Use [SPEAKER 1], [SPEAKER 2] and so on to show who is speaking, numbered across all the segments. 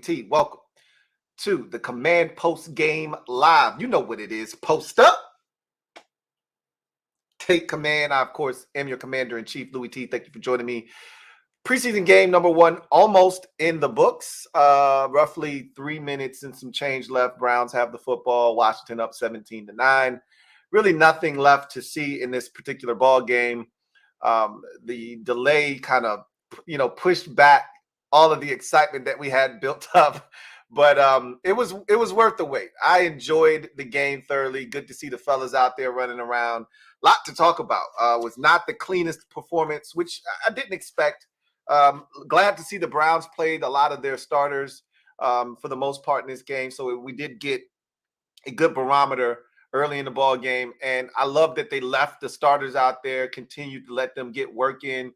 [SPEAKER 1] Tee. Welcome to the Command Post Game Live. You know what it is. Post up. Take command. I, of course, am your Commander-in-Chief, Louie Tee. Thank you for joining me. Preseason game number 1 almost in the books. Roughly 3 minutes and some change left. Browns have the football. Washington up 17-9. Really nothing left to see in this particular ball game. The delay kind of, pushed back all of the excitement that we had built up. But it was worth the wait. I enjoyed the game thoroughly. Good to see the fellas out there running around. A lot to talk about. Was not the cleanest performance, which I didn't expect. Glad to see the Browns played a lot of their starters for the most part in this game. So we did get a good barometer early in the ball game. And I love that they left the starters out there, continued to let them get work in,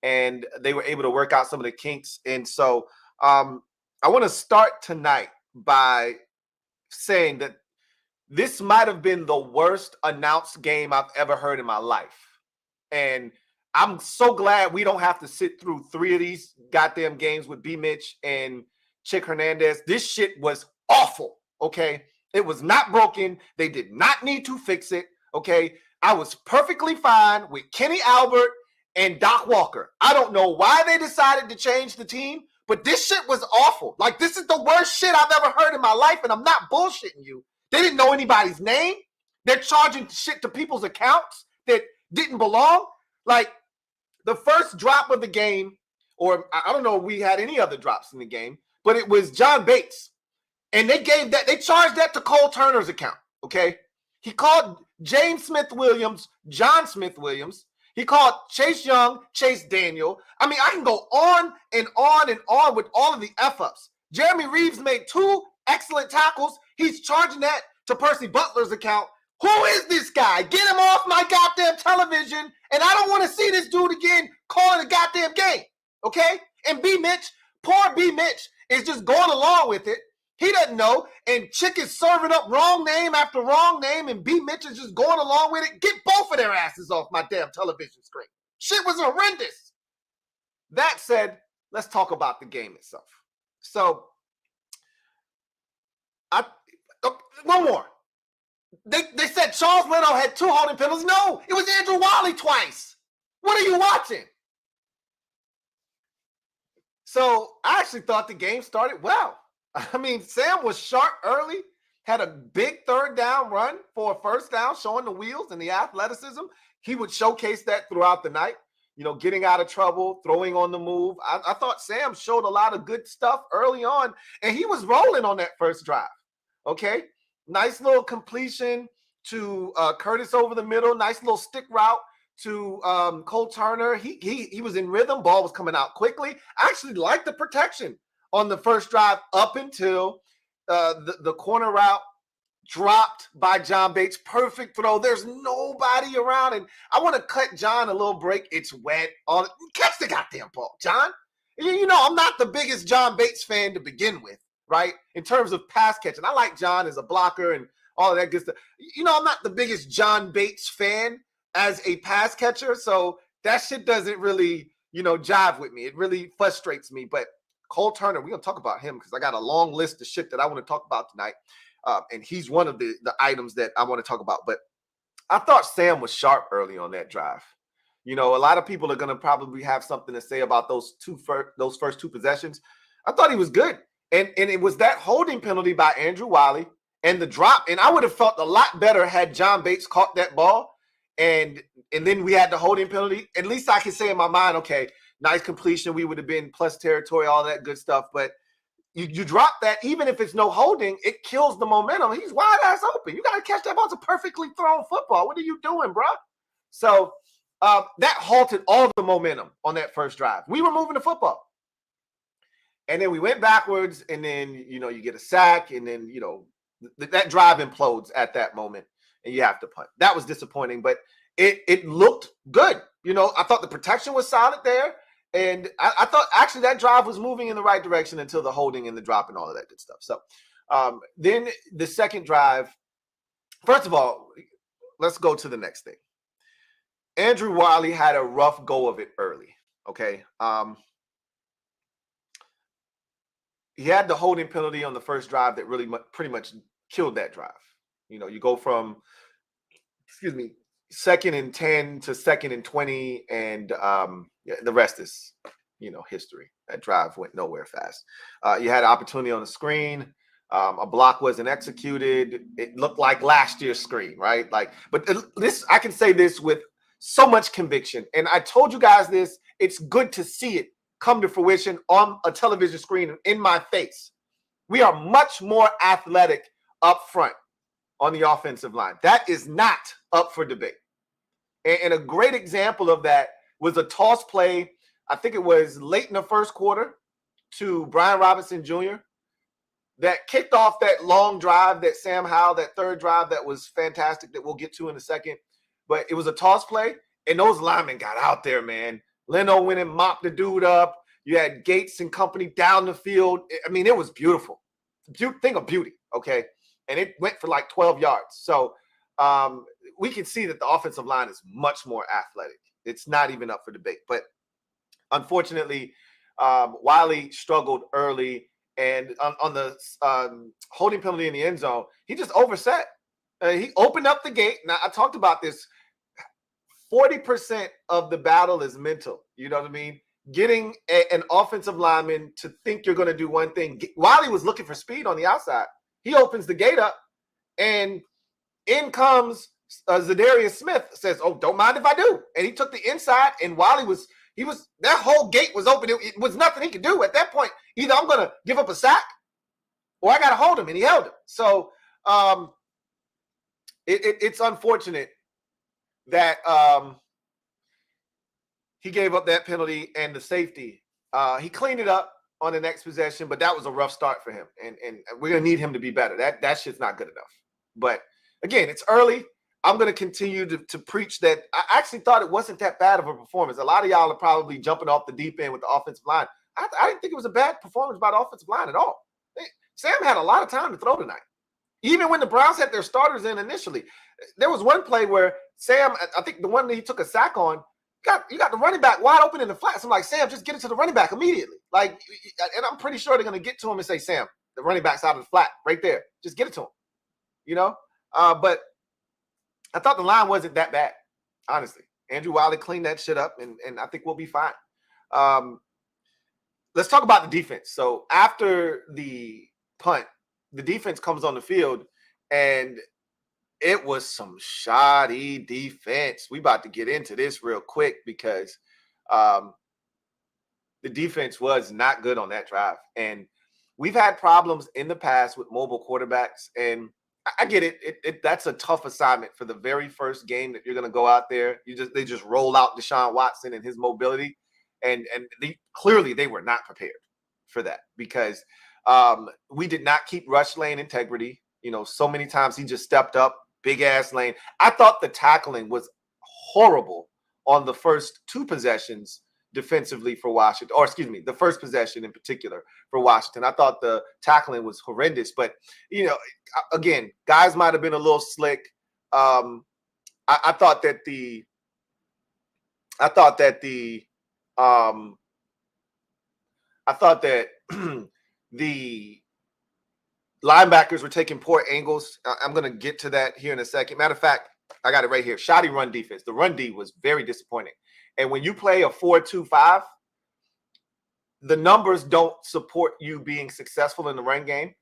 [SPEAKER 1] and they were able to work out some of the kinks. And so I want to start tonight by saying that this might have been the worst announced game I've ever heard in my life. And I'm so glad we don't have to sit through 3 of these goddamn games with B. Mitch and Chick Hernandez. This shit was awful, okay? It was not broken. They did not need to fix it, okay? I was perfectly fine with Kenny Albert and Doc Walker. I don't know why they decided to change the team, but this shit was awful. Like, this is the worst shit I've ever heard in my life, and I'm not bullshitting you. They didn't know anybody's name. They're charging shit to people's accounts that didn't belong. Like, the first drop of the game, or I don't know if we had any other drops in the game, but it was John Bates. And they charged that to Cole Turner's account, okay? He called James Smith-Williams, John Smith-Williams. He called Chase Young, Chase Daniel. I mean, I can go on and on and on with all of the F-ups. Jeremy Reeves made 2 excellent tackles. He's charging that to Percy Butler's account. Who is this guy? Get him off my goddamn television, and I don't want to see this dude again calling a goddamn game, okay? And B. Mitch, poor B. Mitch, is just going along with it. He doesn't know, and Chick is serving up wrong name after wrong name, and B. Mitch is just going along with it. Get both of their asses off my damn television screen. Shit was horrendous. That said, let's talk about the game itself. So, one more. They said Charles Leno had 2 holding penalties. No, it was Andrew Wiley twice. What are you watching? So, I actually thought the game started well. I mean, Sam was sharp early, had a big 3rd down run for a 1st down, showing the wheels and the athleticism. He would showcase that throughout the night, getting out of trouble, throwing on the move. I thought Sam showed a lot of good stuff early on, and he was rolling on that first drive, okay? Nice little completion to Curtis over the middle, nice little stick route to Cole Turner. He was in rhythm. Ball was coming out quickly. I actually liked the protection on the first drive up until the corner route dropped by John Bates. Perfect throw. There's nobody around. And I want to cut John a little break. It's wet. Catch the goddamn ball, John. I'm not the biggest John Bates fan to begin with, right? In terms of pass catching. I like John as a blocker and all of that good stuff. I'm not the biggest John Bates fan as a pass catcher. So that shit doesn't really, jive with me. It really frustrates me. But Cole Turner, we're going to talk about him because I got a long list of shit that I want to talk about tonight. And he's one of the items that I want to talk about. But I thought Sam was sharp early on that drive. A lot of people are going to probably have something to say about those first 2 possessions. I thought he was good. And it was that holding penalty by Andrew Wiley and the drop. And I would have felt a lot better had John Bates caught that ball. And then we had the holding penalty. At least I can say in my mind, okay, nice completion. We would have been plus territory, all that good stuff. But you drop that, even if it's no holding, it kills the momentum. He's wide ass open. You got to catch that ball. It's a perfectly thrown football. What are you doing, bro? So that halted all the momentum on that first drive. We were moving the football. And then we went backwards, and then, you get a sack, and then, that drive implodes at that moment, and you have to punt. That was disappointing, but it looked good. I thought the protection was solid there. And I thought actually that drive was moving in the right direction until the holding and the drop and all of that good stuff. So then the second drive, first of all, let's go to the next thing. Andrew Wiley had a rough go of it early, okay? he had the holding penalty on the first drive that really pretty much killed that drive. You know, you go from, excuse me, 2nd and 10 to 2nd and 20, and yeah, the rest is, you know, history. That drive went nowhere fast. You had an opportunity on the screen. A block wasn't executed. It looked like last year's screen, right? Like, but this, I can say this with so much conviction. And I told you guys this. It's good to see it come to fruition on a television screen in my face. We are much more athletic up front on the offensive line. That is not up for debate. And a great example of that was a toss play. I think it was late in the first quarter to Brian Robinson Jr. that kicked off that long drive that Sam Howell, that third drive that was fantastic that we'll get to in a second. But it was a toss play, and those linemen got out there, man. Leno went and mopped the dude up. You had Gates and company down the field. I mean, it was beautiful. Thing of beauty, okay? And it went for like 12 yards. So we can see that the offensive line is much more athletic. It's not even up for debate. But unfortunately, Wiley struggled early. And on the holding penalty in the end zone, he just overset. He opened up the gate. Now, I talked about this. 40% of the battle is mental. You know what I mean? Getting an offensive lineman to think you're going to do one thing. Wiley was looking for speed on the outside. He opens the gate up, and in comes Zadarius Smith. Says, "Oh, don't mind if I do." And he took the inside, and Wiley was that whole gate was open. It was nothing he could do at that point. Either I'm going to give up a sack, or I got to hold him, and he held him. So it's unfortunate that he gave up that penalty and the safety. He cleaned it up on the next possession, but that was a rough start for him, and we're going to need him to be better. That shit's not good enough. But again, it's early. I'm going to continue to preach that. I actually thought it wasn't that bad of a performance. A lot of y'all are probably jumping off the deep end with the offensive line. I didn't think it was a bad performance by the offensive line at all. Sam had a lot of time to throw tonight. Even when the Browns had their starters in initially, there was one play where Sam, I think the one that he took a sack on, you got the running back wide open in the flats. I'm like, Sam, just get it to the running back immediately. Like, and I'm pretty sure they're going to get to him and say, Sam, the running back's out of the flat right there. Just get it to him, you know? But I thought the line wasn't that bad, honestly. Andrew Wiley cleaned that shit up, and I think we'll be fine. Let's talk about the defense. So after the punt, the defense comes on the field, and it was some shoddy defense. We about to get into this real quick because the defense was not good on that drive. And we've had problems in the past with mobile quarterbacks, and I get it. That's a tough assignment for the very first game that you're going to go out there. They just roll out Deshaun Watson and his mobility, and clearly they were not prepared for that because we did not keep rush lane integrity. You know, so many times he just stepped up, big ass lane. I thought the tackling was horrible on the first two possessions defensively for Washington, or excuse me, the first possession in particular for Washington. I thought the tackling was horrendous, but you know, again, guys might have been a little slick. I thought that the the linebackers were taking poor angles. I'm going to get to that here in a second. Matter of fact, I got it right here. Shoddy run defense. The run D was very disappointing. And when you play a 4-2-5, the numbers don't support you being successful in the run game,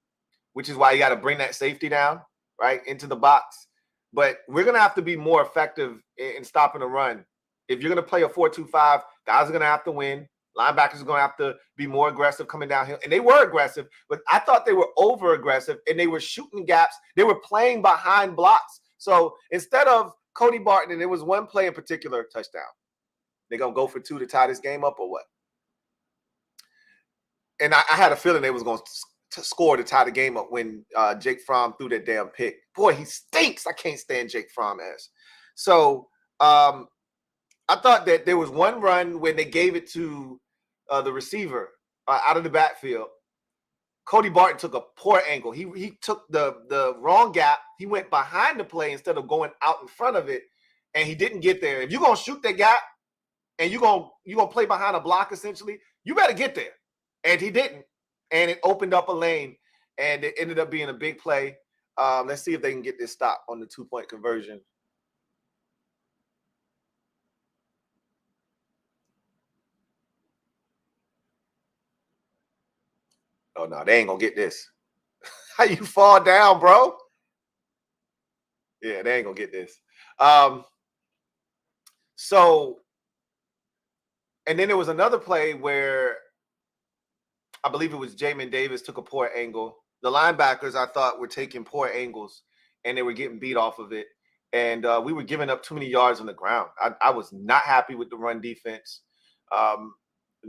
[SPEAKER 1] which is why you got to bring that safety down, right, into the box. But we're going to have to be more effective in stopping the run. If you're going to play a 4-2-5, guys are going to have to win. Linebackers are going to have to be more aggressive coming downhill. And they were aggressive, but I thought they were over-aggressive, and they were shooting gaps. They were playing behind blocks. So instead of Cody Barton, and there was one play in particular, touchdown, they're going to go for 2 to tie this game up or what? And I had a feeling they was going to score to tie the game up when Jake Fromm threw that damn pick. Boy, he stinks. I can't stand Jake Fromm ass. So I thought that there was one run when they gave it to the receiver out of the backfield. Cody Barton took a poor angle. He took the wrong gap. He went behind the play instead of going out in front of it, and he didn't get there. If you're going to shoot that gap and you're gonna play behind a block, essentially, you better get there. And he didn't. and it opened up a lane, and it ended up being a big play. Let's see if they can get this stop on the 2-point conversion. Oh, no, they ain't going to get this. How you fall down, bro? Yeah, they ain't going to get this. So, and then there was another play where I believe it was Jamin Davis took a poor angle. The linebackers, I thought, were taking poor angles, and they were getting beat off of it. And we were giving up too many yards on the ground. I was not happy with the run defense.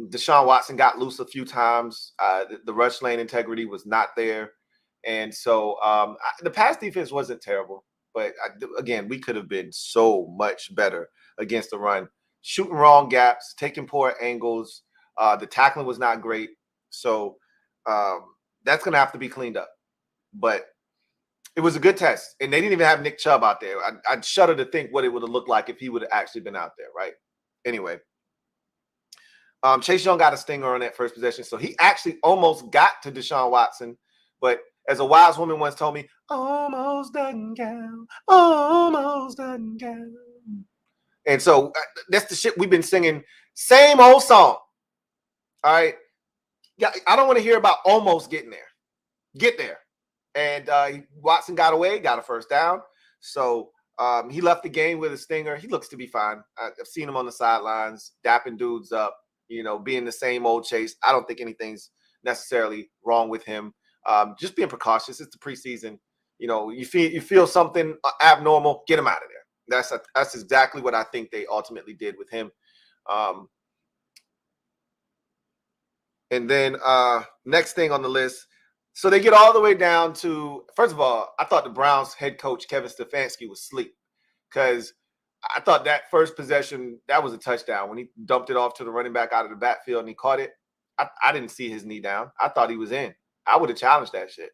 [SPEAKER 1] Deshaun Watson got loose a few times. The rush lane integrity was not there. And so the pass defense wasn't terrible. But, again, we could have been so much better against the run. Shooting wrong gaps, taking poor angles. The tackling was not great. So that's going to have to be cleaned up. But it was a good test. And they didn't even have Nick Chubb out there. I'd shudder to think what it would have looked like if he would have actually been out there, right? Anyway, Chase Young got a stinger on that first possession. So he actually almost got to Deshaun Watson. But as a wise woman once told me, almost doesn't count. Almost doesn't count. And so that's the shit we've been singing. Same old song. All right. Yeah, I don't want to hear about almost getting there. Get there. And Watson got away, got a first down. So he left the game with a stinger. He looks to be fine. I've seen him on the sidelines, dapping dudes up, being the same old Chase. I don't think anything's necessarily wrong with him. Just being precautious. It's the preseason. You feel something abnormal, get him out of there. That's exactly what I think they ultimately did with him. And then next thing on the list, so they get all the way down to, first of all, I thought the Browns head coach, Kevin Stefanski, was asleep because I thought that first possession, that was a touchdown. When he dumped it off to the running back out of the backfield and he caught it, I didn't see his knee down. I thought he was in. I would have challenged that shit.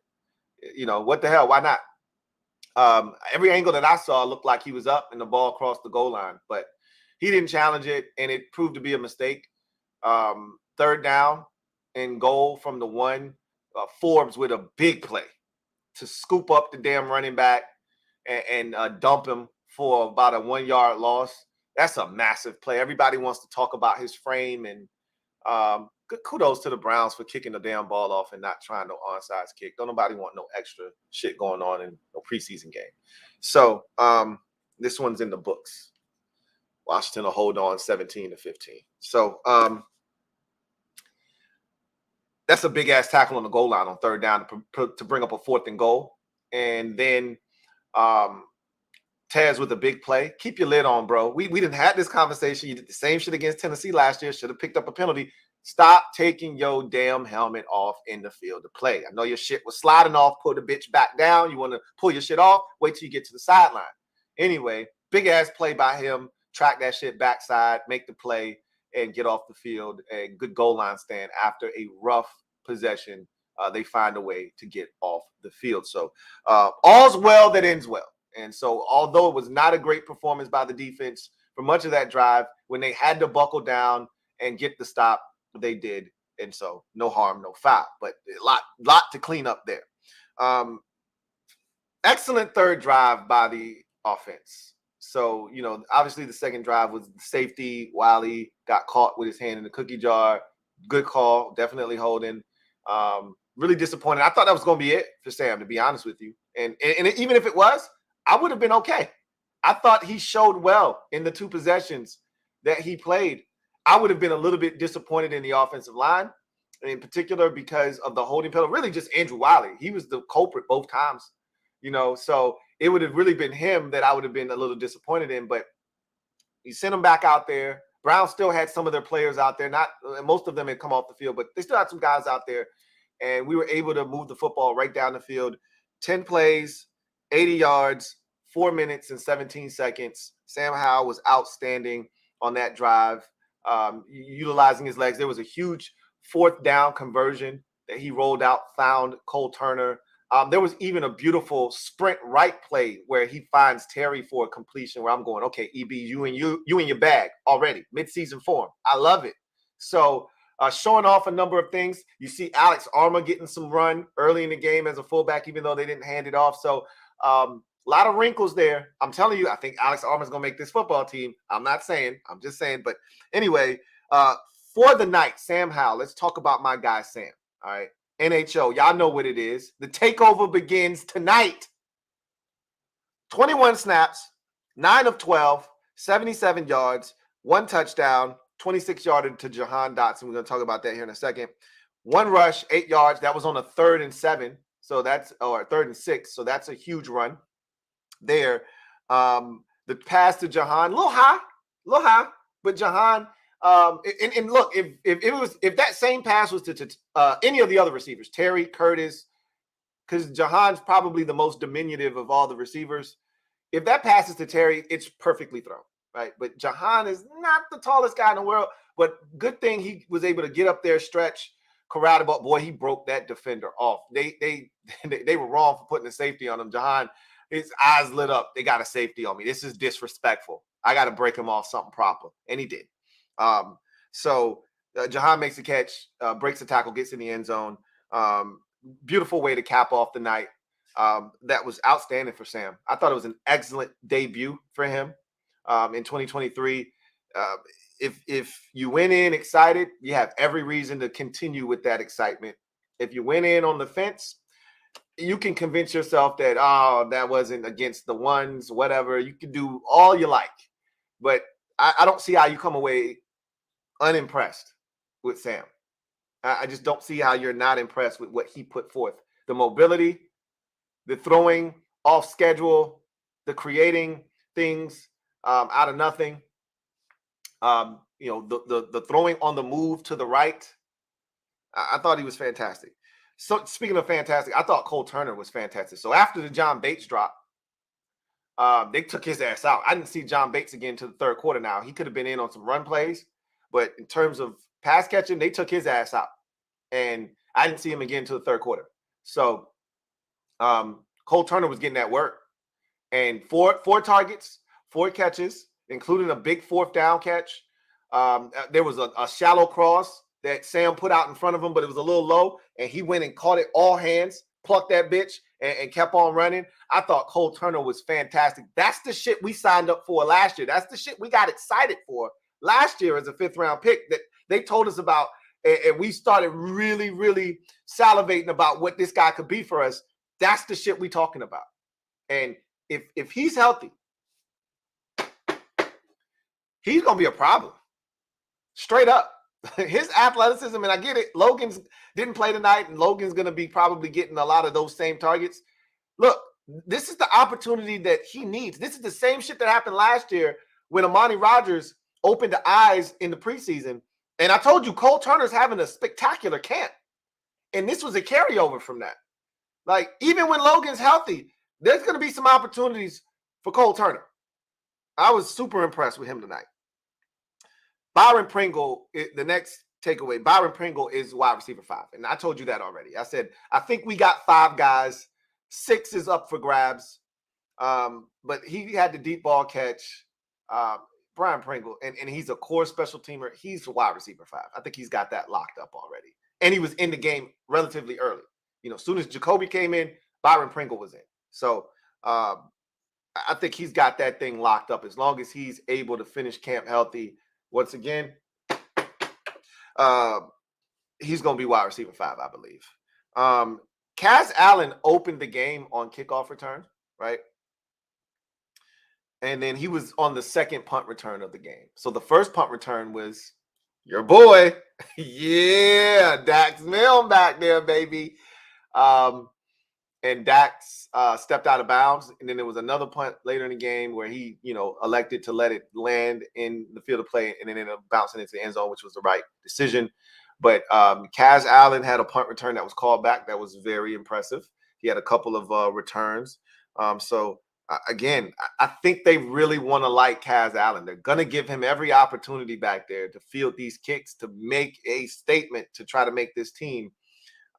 [SPEAKER 1] What the hell? Why not? Every angle that I saw looked like he was up and the ball crossed the goal line, but he didn't challenge it, and it proved to be a mistake. Third down and goal from the one. Forbes with a big play to scoop up the damn running back and dump him for about a 1-yard loss. That's a massive play. Everybody wants to talk about his frame, and good kudos to the Browns for kicking the damn ball off and not trying no onside kick. Don't nobody want no extra shit going on in no preseason game. So this one's in the books. Washington will hold on 17-15. So that's a big-ass tackle on the goal line on third down to bring up a 4th and goal. And then Taz with a big play. Keep your lid on, bro. We didn't have this conversation. You did the same shit against Tennessee last year. Should have picked up a penalty. Stop taking your damn helmet off in the field of play. I know your shit was sliding off. Put the bitch back down. You want to pull your shit off? Wait till you get to the sideline. Anyway, big-ass play by him. Track that shit backside. Make the play. And get off the field. A good goal line stand after a rough possession. They find a way to get off the field. So all's well that ends well. And so although it was not a great performance by the defense for much of that drive, when they had to buckle down and get the stop, they did. And so no harm, no foul. But a lot to clean up there. Excellent third drive by the offense. So, obviously the second drive was safety. Wiley got caught with his hand in the cookie jar. Good call. Definitely holding. Really disappointed. I thought that was going to be it for Sam, to be honest with you. And even if it was, I would have been okay. I thought he showed well in the 2 possessions that he played. I would have been a little bit disappointed in the offensive line, in particular because of the holding penalty. Really just Andrew Wiley. He was the culprit both times. So it would have really been him that I would have been a little disappointed in, but he sent him back out there. Brown still had some of their players out there. Most of them had come off the field, but they still had some guys out there, and we were able to move the football right down the field. 10 plays, 80 yards, 4 minutes and 17 seconds. Sam Howell was outstanding on that drive, utilizing his legs. There was a huge 4th down conversion that he rolled out, found Cole Turner. There was even a beautiful sprint right play where he finds Terry for a completion where I'm going, okay, EB, you in your bag already, midseason form. I love it. So showing off a number of things. You see Alex Armour getting some run early in the game as a fullback, even though they didn't hand it off. So a lot of wrinkles there. I'm telling you, I think Alex Armour is going to make this football team. I'm not saying. I'm just saying. But anyway, for the night, Sam Howell. Let's talk about my guy, Sam. All right. NHL. Y'all know what it is. The takeover begins tonight. 21 snaps, 9 of 12, 77 yards, 1 touchdown, 26-yarder to Jahan Dotson. We're going to talk about that here in a second. 1 rush, 8 yards. That was on a 3rd and 7. So that's, or 3rd and 6. So that's a huge run there. The pass to Jahan, a little high, but Jahan, and look, if that same pass was to any of the other receivers, Terry, Curtis, because Jahan's probably the most diminutive of all the receivers. If that passes to Terry, it's perfectly thrown, right? But Jahan is not the tallest guy in the world, but good thing he was able to get up there, stretch, corral the ball. Boy, he broke that defender off. They were wrong for putting a safety on him. Jahan, his eyes lit up. They got a safety on me. This is disrespectful. I got to break him off something proper, and he did. So Jahan makes the catch, breaks the tackle, gets in the end zone. Beautiful way to cap off the night. That was outstanding for Sam. I thought it was an excellent debut for him in 2023. If you went in excited, you have every reason to continue with that excitement. If you went in on the fence, you can convince yourself that, oh, that wasn't against the ones, whatever. You can do all you like. But I don't see how you come away unimpressed with Sam. I just don't see how you're not impressed with what he put forth. The mobility, the throwing off schedule, the creating things out of nothing. The throwing on the move to the right. I thought he was fantastic. So speaking of fantastic, I thought Cole Turner was fantastic. So after the John Bates drop, they took his ass out. I didn't see John Bates again to the 3rd quarter now. He could have been in on some run plays, but in terms of pass catching, they took his ass out. And I didn't see him again to the 3rd quarter. So Cole Turner was getting that work. And four targets, 4 catches, including a big 4th down catch. There was a shallow cross that Sam put out in front of him, but it was a little low. And he went and caught it all hands, plucked that bitch, and kept on running. I thought Cole Turner was fantastic. That's the shit we signed up for last year. That's the shit we got excited for last year as a 5th-round pick that they told us about. And we started really, really salivating about what this guy could be for us. That's the shit we talking about. And if he's healthy, he's going to be a problem. Straight up. His athleticism, and I get it, Logan's didn't play tonight, and Logan's going to be probably getting a lot of those same targets. Look, this is the opportunity that he needs. This is the same shit that happened last year when Amani Rodgers opened the eyes in the preseason. And I told you, Cole Turner's having a spectacular camp. And this was a carryover from that. Like, even when Logan's healthy, there's going to be some opportunities for Cole Turner. I was super impressed with him tonight. Byron Pringle, the next takeaway, Byron Pringle is wide receiver 5. And I told you that already. I said, I think we got 5 guys. 6 is up for grabs. But he had the deep ball catch. Brian Pringle, and he's a core special teamer. He's a wide receiver 5. I think he's got that locked up already. And he was in the game relatively early. As soon as Jacoby came in, Byron Pringle was in. So I think he's got that thing locked up as long as he's able to finish camp healthy. Once again, he's going to be wide receiver 5, I believe. Kaz Allen opened the game on kickoff return, right? And then he was on the 2nd punt return of the game. So the 1st punt return was your boy. Yeah, Dax Milne back there, baby. And Dax stepped out of bounds. And then there was another punt later in the game where he, elected to let it land in the field of play and then ended up bouncing into the end zone, which was the right decision. But Kaz Allen had a punt return that was called back. That was very impressive. He had a couple of returns. Again, I think they really want to like Kaz Allen. They're going to give him every opportunity back there to field these kicks, to make a statement, to try to make this team.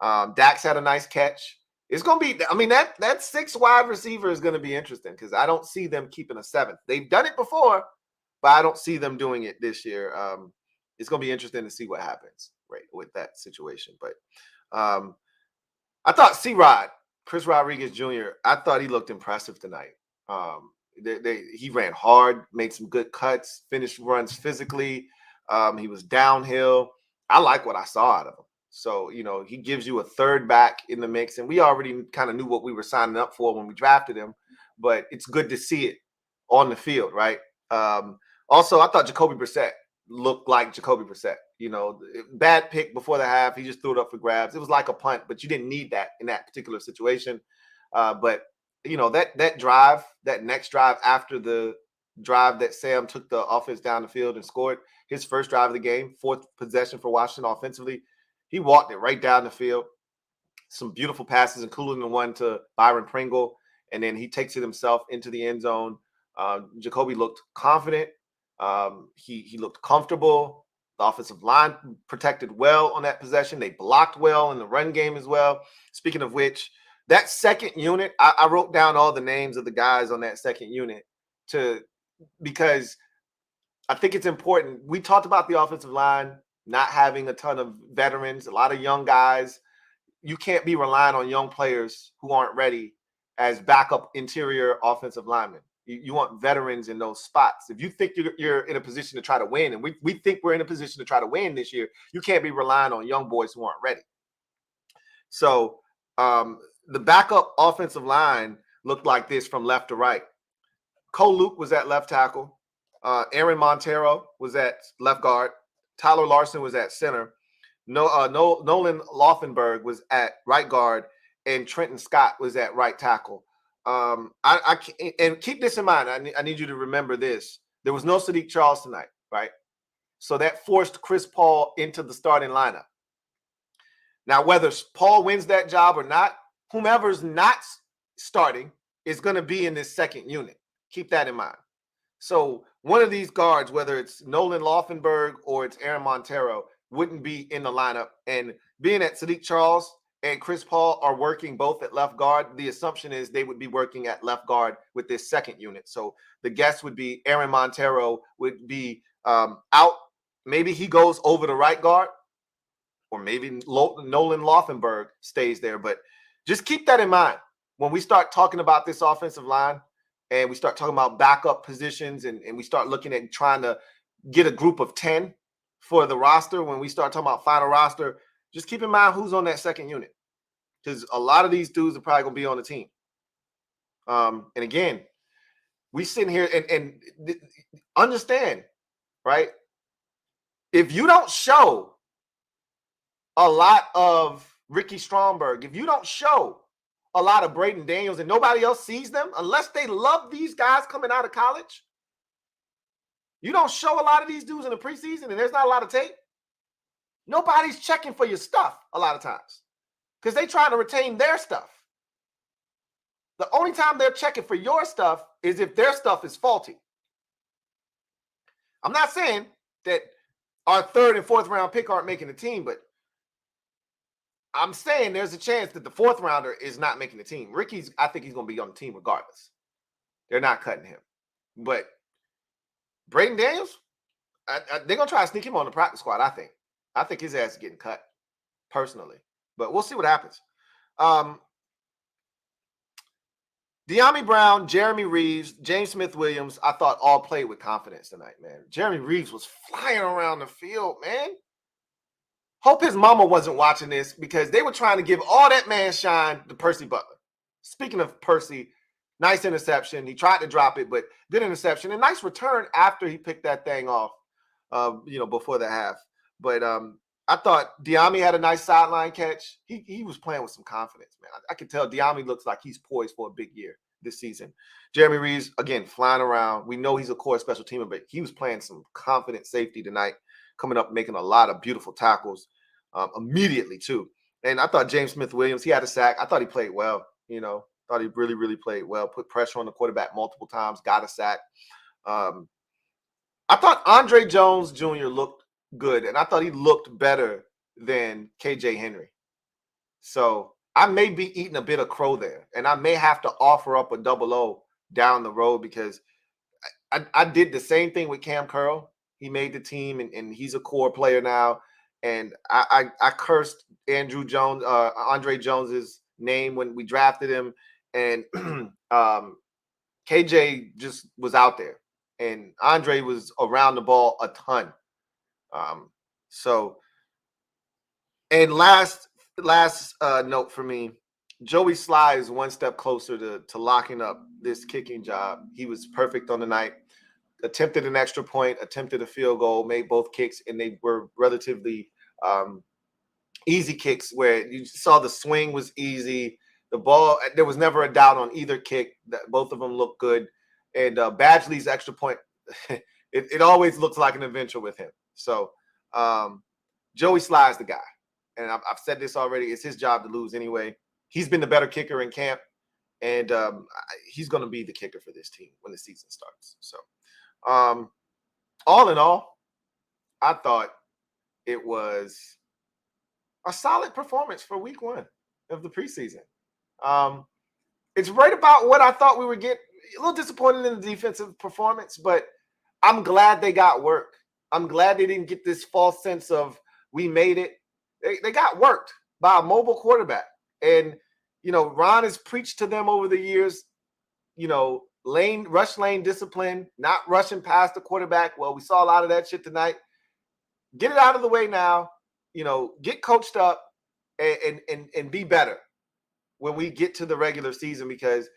[SPEAKER 1] Dax had a nice catch. It's going to be, that 6 wide receiver is going to be interesting because I don't see them keeping a 7th. They've done it before, but I don't see them doing it this year. It's going to be interesting to see what happens. right with that situation. But I thought C-Rod, Chris Rodriguez Jr., I thought he looked impressive tonight. He ran hard, made some good cuts, finished runs physically. He was downhill. I like what I saw out of him. So, he gives you a third back in the mix. And we already kind of knew what we were signing up for when we drafted him. But it's good to see it on the field, right? Also, I thought Jacoby Brissett looked like Jacoby Brissett. Bad pick before the half. He just threw it up for grabs. It was like a punt, but you didn't need that in that particular situation. But that next drive after the drive that Sam took the offense down the field and scored, his first drive of the game, fourth possession for Washington offensively, he walked it right down the field. Some beautiful passes, including the one to Byron Pringle, and then he takes it himself into the end zone. Jacoby looked confident. He looked comfortable. The offensive line protected well on that possession. They blocked well in the run game as well. Speaking of which, that second unit, I wrote down all the names of the guys on that second unit because I think it's important. We talked about the offensive line not having a ton of veterans, a lot of young guys. You can't be relying on young players who aren't ready as backup interior offensive linemen. You want veterans in those spots. If you think you're in a position to try to win, and we think we're in a position to try to win this year, you can't be relying on young boys who aren't ready. So the backup offensive line looked like this from left to right. Cole Luke was at left tackle. Aaron Montero was at left guard. Tyler Larson was at center. Nolan Laufenberg was at right guard, and Trenton Scott was at right tackle. And keep this in mind. I need you to remember this. There was no Sadiq Charles tonight, right? So that forced Chris Paul into the starting lineup. Now, whether Paul wins that job or not, whomever's not starting is going to be in this second unit. Keep that in mind. So one of these guards, whether it's Nolan Laufenberg or it's Aaron Montero, wouldn't be in the lineup. And being that Sadiq Charles and Chris Paul are working both at left guard, the assumption is they would be working at left guard with this second unit. So the guess would be Aaron Montero would be out. Maybe he goes over to right guard, or maybe Nolan Laufenberg stays there. But just keep that in mind when we start talking about this offensive line and we start talking about backup positions and we start looking at trying to get a group of 10 for the roster. When we start talking about final roster, just keep in mind who's on that second unit, because a lot of these dudes are probably going to be on the team. And again, we sitting here and understand, right? If you don't show a lot of Ricky Stromberg, if you don't show a lot of Braden Daniels and nobody else sees them, unless they love these guys coming out of college, you don't show a lot of these dudes in the preseason and there's not a lot of tape, nobody's checking for your stuff a lot of times because they trying to retain their stuff. The only time they're checking for your stuff is if their stuff is faulty. I'm not saying that our third and fourth round pick aren't making the team, but I'm saying there's a chance that the fourth rounder is not making the team. I think he's going to be on the team regardless. They're not cutting him. But Braden Daniels, they're going to try to sneak him on the practice squad, I think. I think his ass is getting cut, personally. But we'll see what happens. De'Ami Brown, Jeremy Reeves, James Smith-Williams, I thought all played with confidence tonight, man. Jeremy Reeves was flying around the field, man. Hope his mama wasn't watching this because they were trying to give all that man shine to Percy Butler. Speaking of Percy, nice interception. He tried to drop it, but good interception. And nice return after he picked that thing off, before the half. But I thought De'Ami had a nice sideline catch. He was playing with some confidence, man. I could tell De'Ami looks like he's poised for a big year this season. Jeremy Reeves, again, flying around. We know he's a core special teamer, but he was playing some confident safety tonight, coming up, making a lot of beautiful tackles immediately, too. And I thought James Smith-Williams, he had a sack. I thought he played well, Thought he really, really played well, put pressure on the quarterback multiple times, got a sack. I thought Andre Jones Jr. looked good, and I thought he looked better than KJ Henry. So I may be eating a bit of crow there, and I may have to offer up a 00 down the road because I did the same thing with Cam Curl. He made the team, and he's a core player now. And I cursed Andre Jones's name when we drafted him, and KJ just was out there, and Andre was around the ball a ton. So, and last note for me, Joey Sly is one step closer to locking up this kicking job. He was perfect on the night. Attempted an extra point, attempted a field goal, made both kicks, and they were relatively easy kicks where you saw the swing was easy. The ball, there was never a doubt on either kick. That both of them looked good. And Badgley's extra point, it always looks like an adventure with him. So Joey Sly is the guy. And I've said this already. It's his job to lose anyway. He's been the better kicker in camp. And he's going to be the kicker for this team when the season starts. So all in all, I thought it was a solid performance for week 1 of the preseason. It's right about what I thought we would get. A little disappointed in the defensive performance, but I'm glad they got work. I'm glad they didn't get this false sense of we made it. They got worked by a mobile quarterback. And, Ron has preached to them over the years, rush lane discipline, not rushing past the quarterback. Well, we saw a lot of that shit tonight. Get it out of the way now. Get coached up and be better when we get to the regular season, because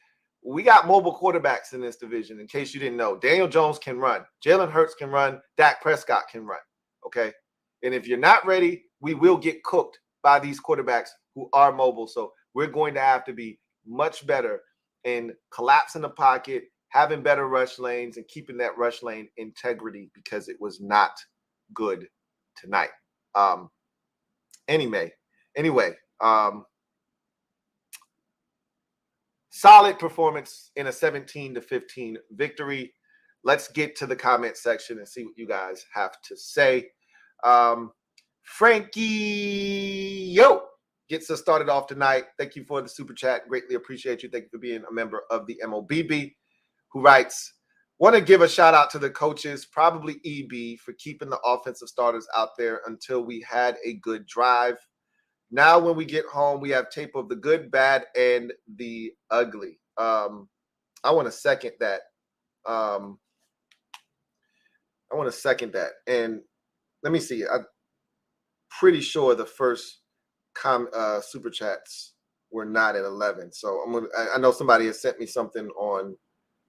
[SPEAKER 1] we got mobile quarterbacks in this division, in case you didn't know. Daniel Jones can run. Jalen Hurts can run. Dak Prescott can run, okay? And if you're not ready, we will get cooked by these quarterbacks who are mobile. So we're going to have to be much better in collapsing the pocket, having better rush lanes, and keeping that rush lane integrity, because it was not good tonight. Anyway, solid performance in a 17-15 victory. Let's get to the comment section and see what you guys have to say. Frankie gets us started off tonight. Thank you for the super chat. Greatly appreciate you. Thank you for being a member of the MOBB, who writes, want to give a shout out to the coaches, probably EB, for keeping the offensive starters out there until we had a good drive. Now, when we get home, we have tape of the good, bad, and the ugly. I want to second that. And let me see. I'm pretty sure the first super chats were not at 11. So I know somebody has sent me something on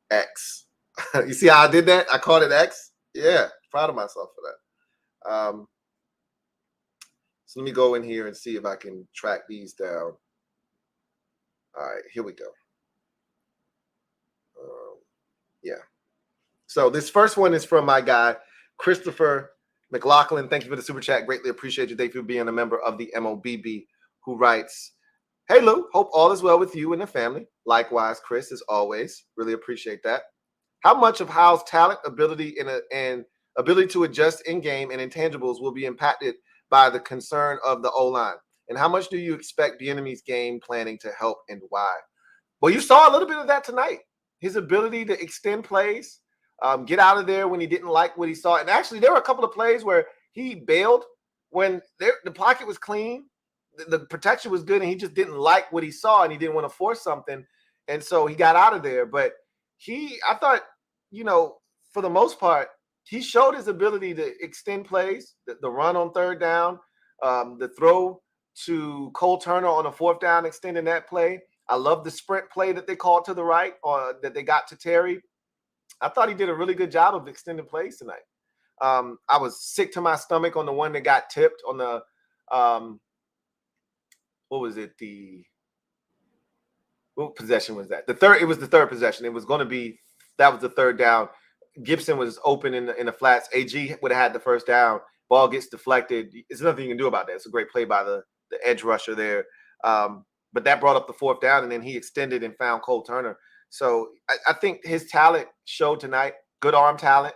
[SPEAKER 1] X. You see how I did that? I called it X. Yeah, proud of myself for that. So let me go in here and see if I can track these down. All right, here we go. Yeah. So this first one is from my guy, Christopher McLaughlin. Thank you for the super chat. Greatly appreciate you. Thank you for being a member of the MOBB, who writes, hey, Lou, hope all is well with you and the family. Likewise, Chris, as always. Really appreciate that. How much of Howell's talent, ability, and ability to adjust in-game and intangibles will be impacted by the concern of the O-line? And how much do you expect the enemy's game planning to help, and why? Well, you saw a little bit of that tonight. His ability to extend plays, get out of there when he didn't like what he saw. And actually, there were a couple of plays where he bailed when the pocket was clean, the protection was good, and he just didn't like what he saw, and he didn't want to force something. And so he got out of there. But I thought, for the most part, he showed his ability to extend plays, the run on third down, the throw to Cole Turner on a fourth down, extending that play. I love the sprint play that they called to the right, or that they got to Terry. I thought he did a really good job of extending plays tonight. I was sick to my stomach on the one that got tipped on the what was it? What possession was that? It was the third possession. It was going to be, that was the third down. Gibson was open in the flats. AG would have had the first down. Ball gets deflected. There's nothing you can do about that. It's a great play by the edge rusher there. But that brought up the fourth down, and then he extended and found Cole Turner. So I think his talent showed tonight. Good arm talent,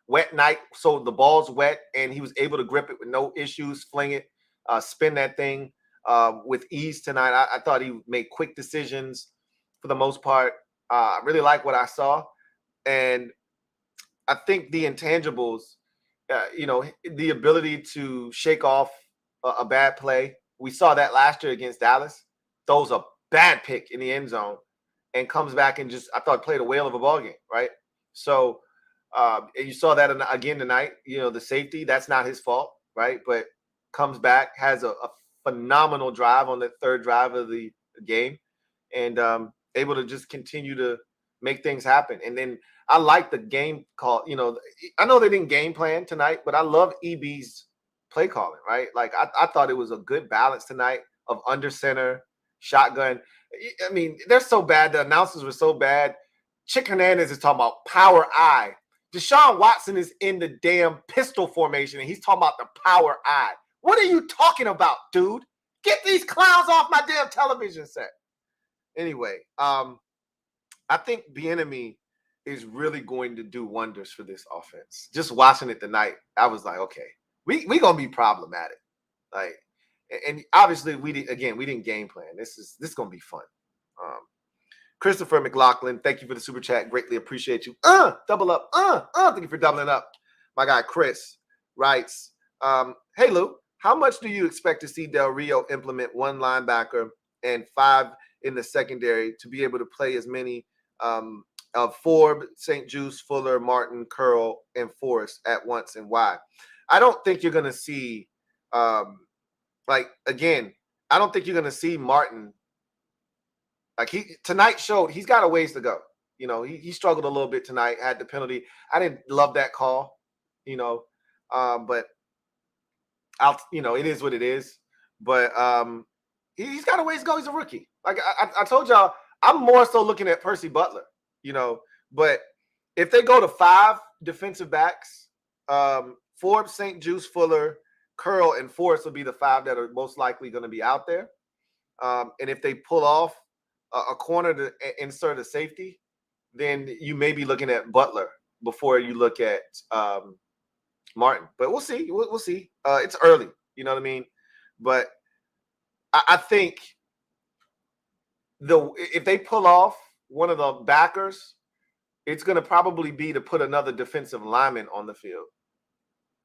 [SPEAKER 1] wet night. So the ball's wet, and he was able to grip it with no issues, fling it, spin that thing with ease tonight. I thought he made quick decisions for the most part. I really like what I saw. And I think the intangibles, the ability to shake off a bad play. We saw that last year against Dallas. Throws a bad pick in the end zone and comes back and I thought played a whale of a ball game, right? So and you saw that again tonight. The safety, that's not his fault, right? But comes back, has a phenomenal drive on the third drive of the game, and able to just continue to make things happen. And then I like the game call. I know they didn't game plan tonight, but I love EB's play calling, right? Like I thought it was a good balance tonight of under center, shotgun. I mean, they're so bad. The announcers were so bad. Chick Hernandez is talking about power eye. Deshaun Watson is in the damn pistol formation, and he's talking about the power eye. What are you talking about, dude? Get these clowns off my damn television set. Anyway, I think Bieniemy is really going to do wonders for this offense. Just watching it tonight, I was like, okay, we gonna be problematic. Like, and obviously we didn't game plan. This is gonna be fun. Christopher McLaughlin, thank you for the super chat. Greatly appreciate you. Double up. Thank you for doubling up. My guy Chris writes, hey Lou, how much do you expect to see Del Rio implement one linebacker and 5 in the secondary to be able to play as many of Forbes, St. Juice, Fuller, Martin, Curl, and Forrest at once, and why? I don't think you're going to see, I don't think you're going to see Martin. Like tonight showed he's got a ways to go. He struggled a little bit tonight, had the penalty. I didn't love that call, but it is what it is. But he's got a ways to go. He's a rookie. Like I told y'all, I'm more so looking at Percy Butler, but if they go to 5 defensive backs, Forbes, St. Juice, Fuller, Curl, and Forrest will be the 5 that are most likely going to be out there. And if they pull off a corner to insert a safety, then you may be looking at Butler before you look at Martin. But we'll see. We'll see. It's early. You know what I mean? But I think if they pull off one of the backers, it's going to probably be to put another defensive lineman on the field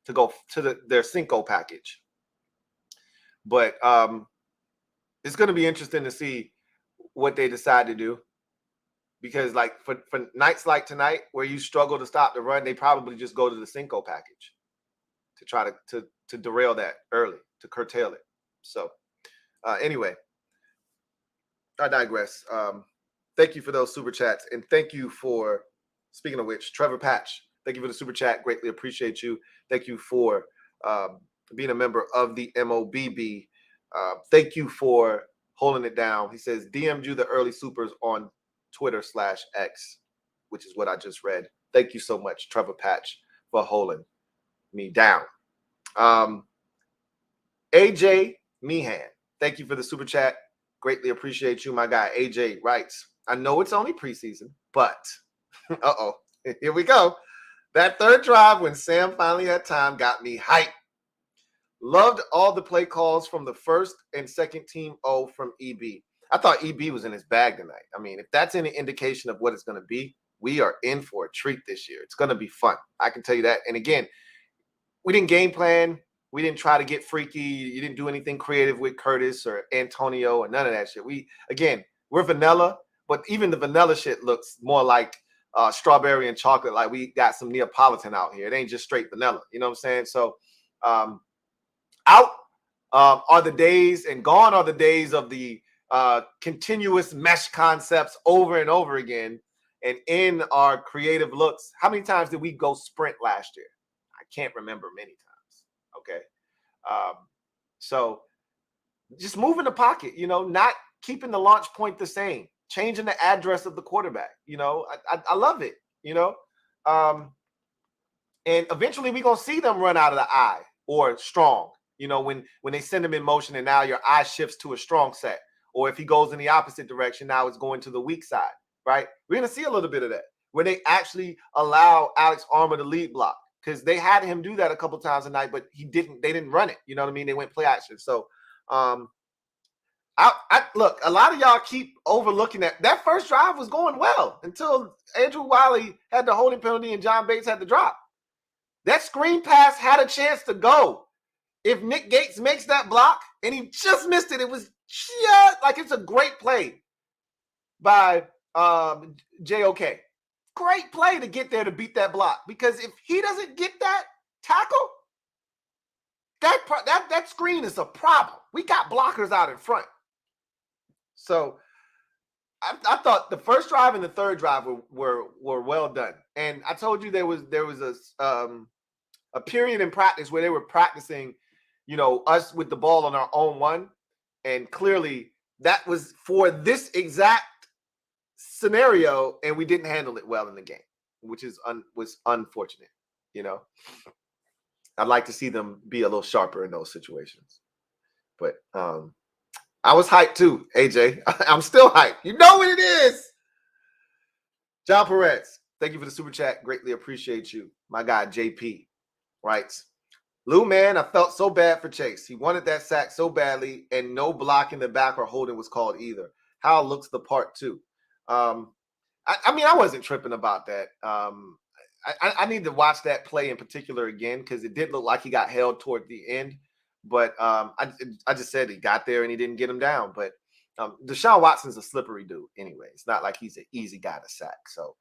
[SPEAKER 1] to go to their Cinco package. But it's going to be interesting to see what they decide to do, because like for nights like tonight where you struggle to stop the run, they probably just go to the Cinco package to try to derail that early, to curtail it. So anyway, I digress. Thank you for those super chats, and thank you for, speaking of which, Trevor Patch, thank you for the super chat. Greatly appreciate you. Thank you for being a member of the MOBB. Thank you for holding it down. He says, DM'd you the early supers on Twitter/X, which is what I just read. Thank you so much, Trevor Patch, for holding me down. AJ Meehan, thank you for the super chat. Greatly appreciate you, my guy. AJ writes, I know it's only preseason, but here we go. That third drive when Sam finally had time got me hyped. Loved all the play calls from the first and second team O from EB. I thought EB was in his bag tonight. I mean, if that's any indication of what it's going to be, we are in for a treat this year. It's going to be fun. I can tell you that. And again, we didn't game plan. We didn't try to get freaky. You didn't do anything creative with Curtis or Antonio or none of that shit. We're vanilla, but even the vanilla shit looks more like strawberry and chocolate. Like we got some Neapolitan out here. It ain't just straight vanilla. You know what I'm saying? So out are the days, and gone are the days of the continuous mesh concepts over and over again. And in our creative looks, how many times did we go sprint last year? I can't remember many times. Okay. So just moving the pocket, not keeping the launch point the same, changing the address of the quarterback. I love it, and eventually we're going to see them run out of the I or strong, when they send him in motion and now your eye shifts to a strong set. Or if he goes in the opposite direction, now it's going to the weak side, right? We're going to see a little bit of that where they actually allow Alex Armour to lead block, because they had him do that a couple times a night, but they didn't run it. You know what I mean? They went play action. So look, a lot of y'all keep overlooking that first drive was going well until Andrew Wiley had the holding penalty and John Bates had the drop. That screen pass had a chance to go. If Nick Gates makes that block and he just missed it, it was just like it's a great play by JOK. Great play to get there to beat that block, because if he doesn't get that tackle, that screen is a problem. We got blockers out in front. So I thought the first drive and the third drive were well done. And I told you there was a period in practice where they were practicing, us with the ball on our own one, and clearly that was for this exact scenario, and we didn't handle it well in the game, which was unfortunate. I'd like to see them be a little sharper in those situations. But I was hyped too, AJ. I'm still hyped. You know what it is. John Perez, thank you for the super chat. Greatly appreciate you. My guy, JP, writes, Lou, man, I felt so bad for Chase. He wanted that sack so badly, and no block in the back or holding was called either. Howell looks the part too. I wasn't tripping about that. I need to watch that play in particular again, because it did look like he got held toward the end. But I just said he got there and he didn't get him down. But Deshaun Watson's a slippery dude anyway. It's not like he's an easy guy to sack. So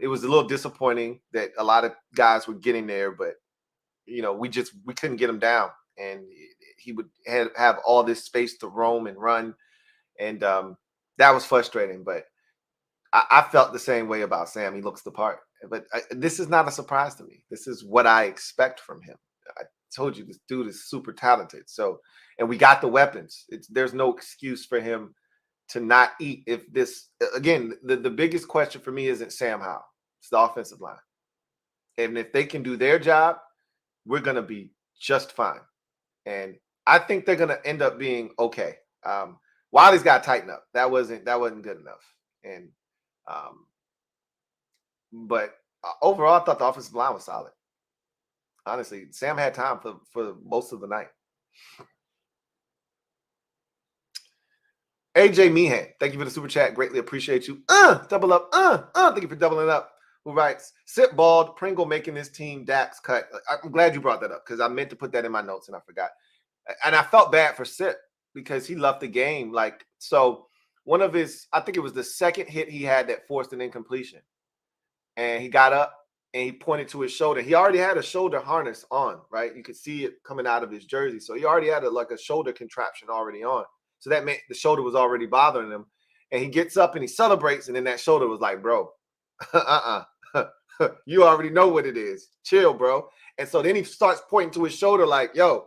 [SPEAKER 1] it was a little disappointing that a lot of guys were getting there, but we couldn't get him down, and he would have all this space to roam and run, and that was frustrating. But I felt the same way about Sam. He looks the part, but this is not a surprise to me. This is what I expect from him. I told you, this dude is super talented. So, and we got the weapons. There's no excuse for him to not eat. If this, again, the biggest question for me isn't Sam Howell. It's the offensive line. And if they can do their job, we're going to be just fine. And I think they're going to end up being okay. Wiley's got to tighten up. That wasn't good enough. And but overall, I thought the offensive line was solid. Honestly, Sam had time for most of the night. AJ Meehan, thank you for the super chat. Greatly appreciate you. Double up. Thank you for doubling up. Who writes, Sip bald, Pringle making this team Dax cut. I'm glad you brought that up, because I meant to put that in my notes and I forgot. And I felt bad for Sip because he left the game. So one of his, I think it was the second hit he had that forced an incompletion. And he got up and he pointed to his shoulder. He already had a shoulder harness on, right? You could see it coming out of his jersey. So he already had a shoulder contraption already on. So that meant the shoulder was already bothering him. And he gets up and he celebrates, and then that shoulder was like, bro, you already know what it is. Chill, bro. And so then he starts pointing to his shoulder like, yo,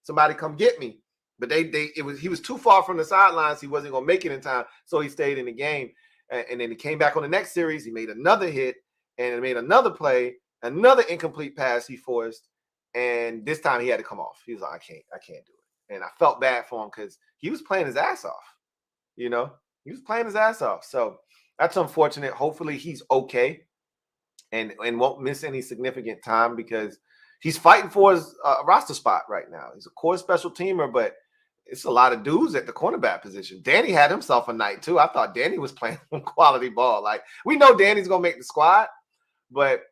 [SPEAKER 1] somebody come get me. But he was too far from the sidelines. He wasn't gonna make it in time, so he stayed in the game. And then he came back on the next series. He made another hit and made another play, another incomplete pass he forced, and this time he had to come off. He was like, I can't do it. And I felt bad for him because he was playing his ass off. He was playing his ass off. So that's unfortunate. Hopefully he's okay and won't miss any significant time, because he's fighting for his roster spot right now. He's a core special teamer, but it's a lot of dudes at the cornerback position. Danny had himself a night too. I thought Danny was playing quality ball. Like, we know Danny's gonna make the squad, but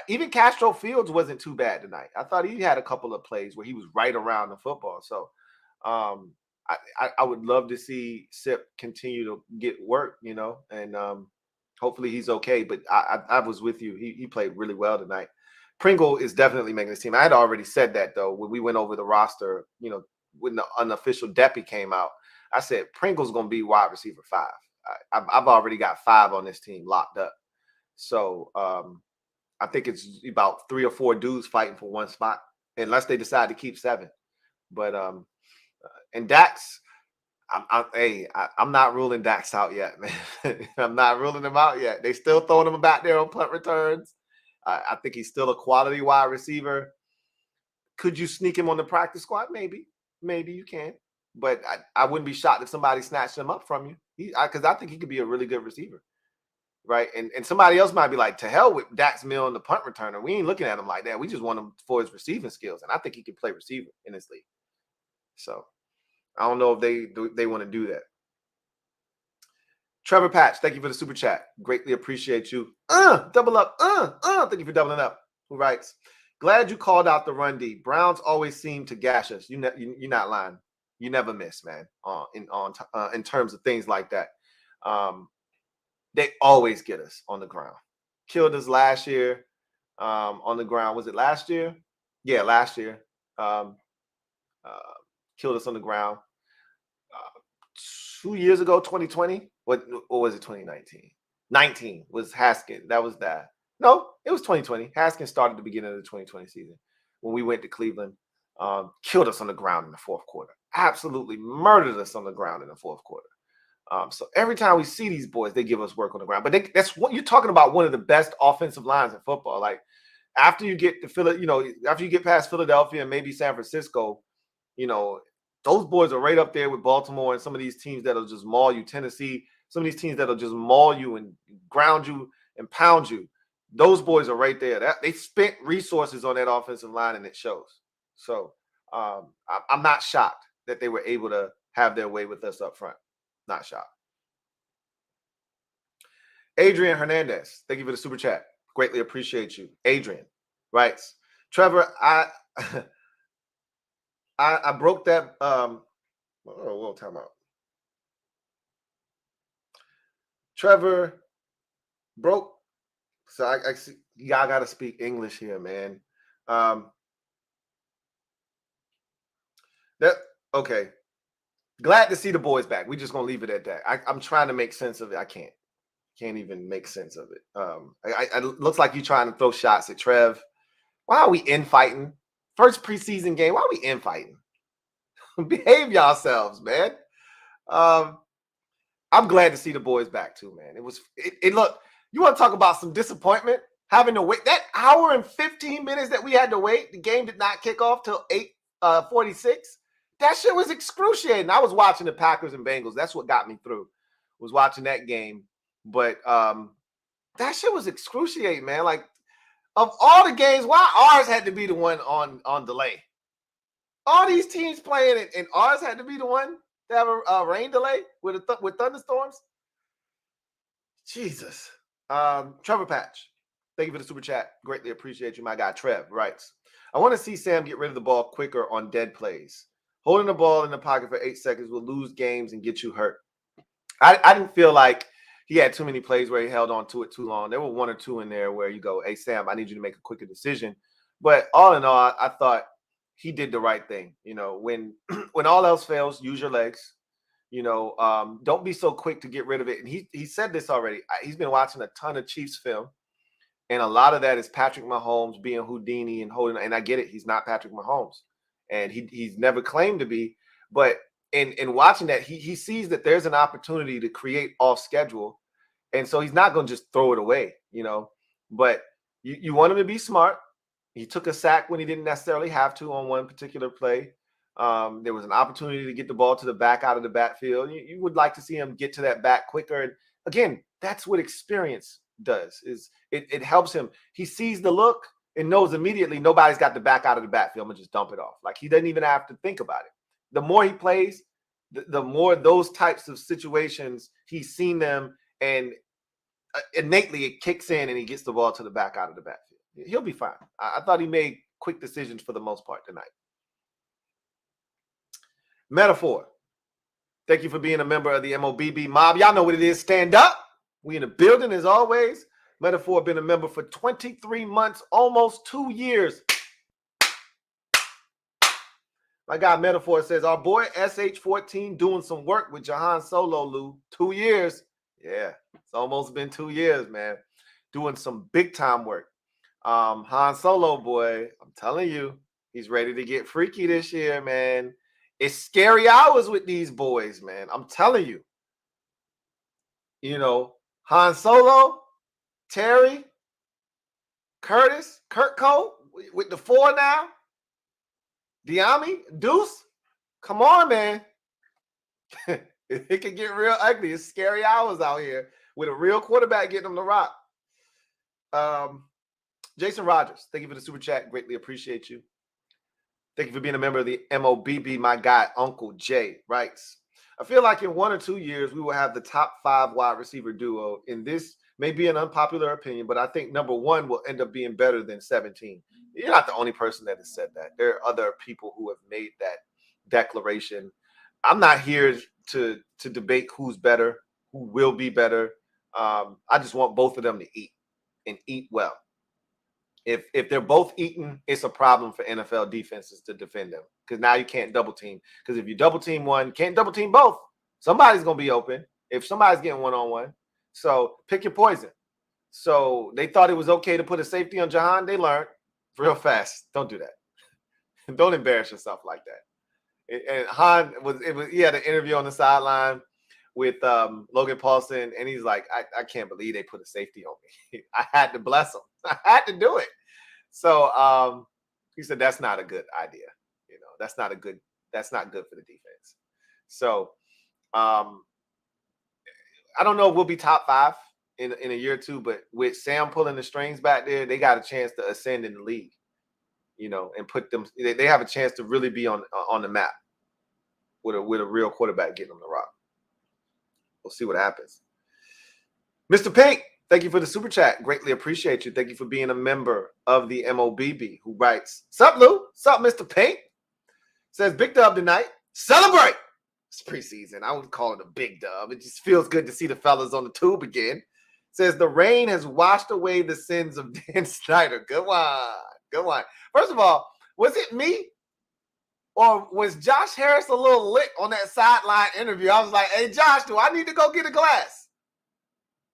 [SPEAKER 1] even Castro Fields wasn't too bad tonight. I thought he had a couple of plays where he was right around the football. So I would love to see Sip continue to get work, and hopefully he's okay. But I was with you. He played really well tonight. Pringle is definitely making this team. I had already said that, though, when we went over the roster, when the unofficial Deppy came out. I said Pringle's going to be wide receiver 5. I've already got 5 on this team locked up. So I think it's about 3 or 4 dudes fighting for one spot, unless they decide to keep 7. But and Dax, I'm not ruling Dax out yet, man. I'm not ruling him out yet. They still throwing him back there on punt returns. I think he's still a quality wide receiver. Could you sneak him on the practice squad? Maybe you can. But I wouldn't be shocked if somebody snatched him up from you, because I think he could be a really good receiver, right? And somebody else might be like, to hell with Dax Milne, the punt returner. We ain't looking at him like that. We just want him for his receiving skills, and I think he can play receiver in this league. So I don't know if they want to do that. Trevor Patch, thank you for the super chat. Greatly appreciate you. Double up. Thank you for doubling up. Who writes, glad you called out the run D. Browns always seem to gash us. You're not lying. You never miss, man. In terms of things like that, they always get us on the ground. Killed us last year on the ground. Was it last year? Yeah, last year. Killed us on the ground. 2 years ago, 2020. What was it? 2019. 19 was Haskins. That was that. No, it was 2020. Haskins started the beginning of the 2020 season when we went to Cleveland. Killed us on the ground in the fourth quarter. Absolutely murdered us on the ground in the fourth quarter. So every time we see these boys, they give us work on the ground. But that's what you're talking about. One of the best offensive lines in football. Like after you get to after you get past Philadelphia and maybe San Francisco, those boys are right up there with Baltimore and some of these teams that'll just maul you. Tennessee, some of these teams that'll just maul you and ground you and pound you. Those boys are right there. They spent resources on that offensive line, and it shows. So I'm not shocked that they were able to have their way with us up front. Not shocked. Adrian Hernandez, thank you for the super chat. Greatly appreciate you. Adrian writes, Trevor, I broke that. We'll time out. Trevor broke. So I see y'all got to speak English here, man. Okay. Glad to see the boys back. We're just gonna leave it at that. I'm trying to make sense of it. I can't even make sense of it. It looks like you're trying to throw shots at Trev. Why are we infighting? First preseason game. Why are we infighting? Behave yourselves, man. I'm glad to see the boys back too, man. Look, you want to talk about some disappointment? Having to wait that hour and 15 minutes that we had to wait. The game did not kick off till 8:46. That shit was excruciating. I was watching the Packers and Bengals. That's what got me through. Was watching that game. But that shit was excruciating, man. Like, of all the games, why ours had to be the one on delay? All these teams playing it, and ours had to be the one to have a rain delay with thunderstorms. Jesus. Trevor Patch, thank you for the super chat. Greatly appreciate you, my guy. Trev writes, I want to see Sam get rid of the ball quicker on dead plays. Holding the ball in the pocket for 8 seconds will lose games and get you hurt. I didn't feel like he had too many plays where he held on to it too long. There were 1 or 2 in there where you go, hey, Sam, I need you to make a quicker decision. But all in all, I thought he did the right thing. When all else fails, use your legs. Don't be so quick to get rid of it. And he said this already. He's been watching a ton of Chiefs film. And a lot of that is Patrick Mahomes being Houdini and holding. And I get it. He's not Patrick Mahomes. And he's never claimed to be. But in watching that, he sees that there's an opportunity to create off schedule. And so he's not going to just throw it away, But you want him to be smart. He took a sack when he didn't necessarily have to on one particular play. There was an opportunity to get the ball to the back out of the backfield. You would like to see him get to that back quicker. And again, that's what experience does. Is it helps him. He sees the look and knows immediately nobody's got the back out of the backfield and just dump it off. Like he doesn't even have to think about it. The more he plays, the more those types of situations he's seen them, and innately it kicks in and he gets the ball to the back out of the backfield. He'll be fine. I thought he made quick decisions for the most part tonight. Metaphor, thank you for being a member of the MOBB mob. Y'all know what it is. Stand up. We in the building as always. Metaphor been a member for 23 months, almost 2 years. My guy Metaphor says, our boy SH14 doing some work with Jahan Solo, Lou. 2 years. Yeah, it's almost been 2 years, man. Doing some big time work. Han Solo, boy, I'm telling you, he's ready to get freaky this year, man. It's scary hours with these boys, man. I'm telling you. Han Solo, Terry, Curtis, Kurt Cole with the 4 now. Diami, Deuce. Come on, man. It can get real ugly. It's scary hours out here with a real quarterback getting them to rock. Jason Rogers, thank you for the super chat. Greatly appreciate you. Thank you for being a member of the MOBB. My guy, Uncle Jay, writes, I feel like in 1 or 2 years, we will have the top 5 wide receiver duo. And this may be an unpopular opinion, but I think number 1 will end up being better than 17. You're not the only person that has said that. There are other people who have made that declaration. I'm not here to debate who's better, who will be better. I just want both of them to eat and eat well. If they're both eating, it's a problem for NFL defenses to defend them, because now you can't double team. Because if you double team one, you can't double team both. Somebody's going to be open if somebody's getting one-on-one. So pick your poison. So they thought it was okay to put a safety on Jahan. They learned real fast. Don't do that. Don't embarrass yourself like that. And Han he had an interview on the sideline with Logan Paulson, and he's like, I can't believe they put a safety on me. I had to bless him. I had to do it. So he said that's not a good idea. That's not good for the defense. So I don't know if we'll be top 5 in a year or two, but with Sam pulling the strings back there, they got a chance to ascend in the league, and put them. They have a chance to really be on the map with a real quarterback getting them the rock. We'll see what happens. Mr. Pink, thank you for the super chat. Greatly appreciate you. Thank you for being a member of the MOBB, who writes, "Sup, Lou? Sup, Mr. Pink?" Says, "Big dub tonight. Celebrate!" It's preseason. I would call it a big dub. It just feels good to see the fellas on the tube again. Says, "The rain has washed away the sins of Dan Snyder." Good one. Good one. First of all, was it me? Or was Josh Harris a little lit on that sideline interview? I was like, "Hey, Josh, do I need to go get a glass?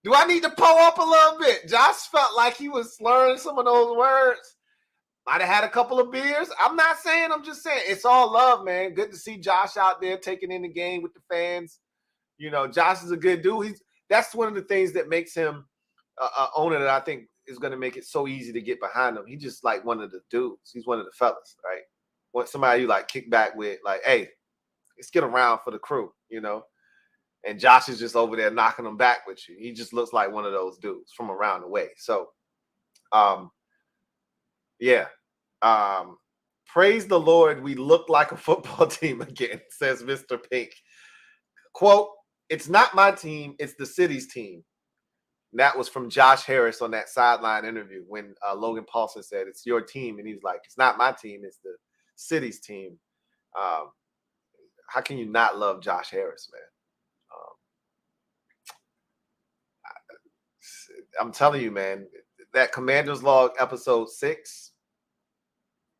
[SPEAKER 1] Do I need to pull up a little bit?" Josh felt like he was slurring some of those words. Might have had a couple of beers. I'm not saying, I'm just saying. It's all love, man. Good to see Josh out there taking in the game with the fans. Josh is a good dude. That's one of the things that makes him an owner that I think is going to make it so easy to get behind him. He's just like one of the dudes. He's one of the fellas, right? Want somebody you like kick back with, like, "Hey, let's get around for the crew," And Josh is just over there knocking them back with you. He just looks like one of those dudes from around the way. So, yeah. Praise the Lord, we look like a football team again, says Mr. Pink. Quote, "It's not my team, it's the city's team." And that was from Josh Harris on that sideline interview when Logan Paulson said, "It's your team." And he's like, "It's not my team, it's the city's team." How can you not love Josh Harris, man? I'm telling you, man, that Commander's Log episode 6,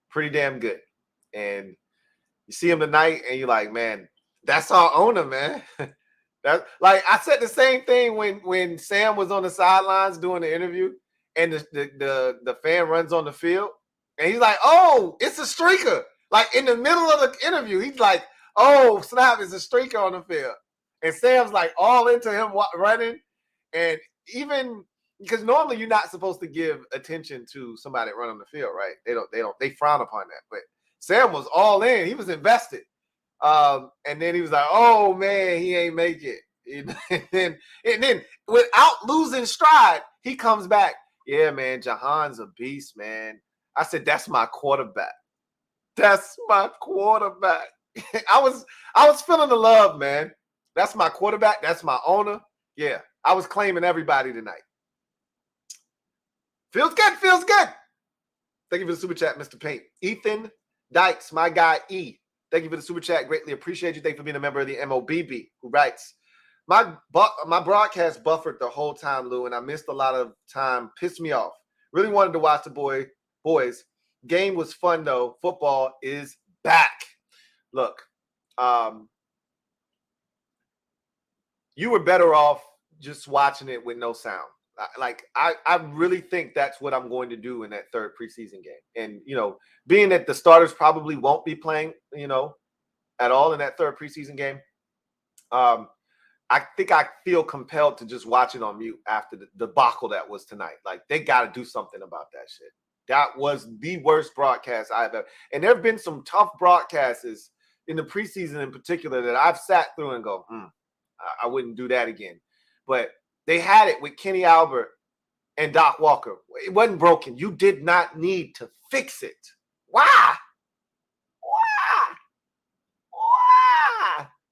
[SPEAKER 1] pretty damn good. And you see him tonight and you're like, man, that's our owner, man. That, like, I said the same thing when Sam was on the sidelines doing the interview and the fan runs on the field and he's like, "Oh, it's a streaker." Like in the middle of the interview, he's like, "Oh, snap, it's a streaker on the field." And Sam's like all into him running. And even because normally you're not supposed to give attention to somebody that run on the field, right? They frown upon that. But Sam was all in. He was invested. And then he was like, "Oh man, he ain't make it." And then without losing stride, he comes back. "Yeah, man, Jahan's a beast, man." I said, "That's my quarterback. That's my quarterback." I was feeling the love, man. That's my quarterback. That's my owner. Yeah, I was claiming everybody tonight. Feels good. Feels good. Thank you for the super chat, Mr. Paint. Ethan Dykes, my guy E. Thank you for the super chat. Greatly appreciate you. Thank you for being a member of the MOBB, who writes, my broadcast buffered the whole time, Lou, and I missed a lot of time. Pissed me off. Really wanted to watch the boys. Game was fun, though. Football is back. Look, you were better off just watching it with no sound. Like, I really think that's what I'm going to do in that third preseason game. And, being that the starters probably won't be playing, at all in that third preseason game, I think I feel compelled to just watch it on mute after the debacle that was tonight. Like, they got to do something about that shit. That was the worst broadcast I've ever. And there have been some tough broadcasts in the preseason in particular that I've sat through and go, I wouldn't do that again. But they had it with Kenny Albert and Doc Walker. It wasn't broken. You did not need to fix it. Why?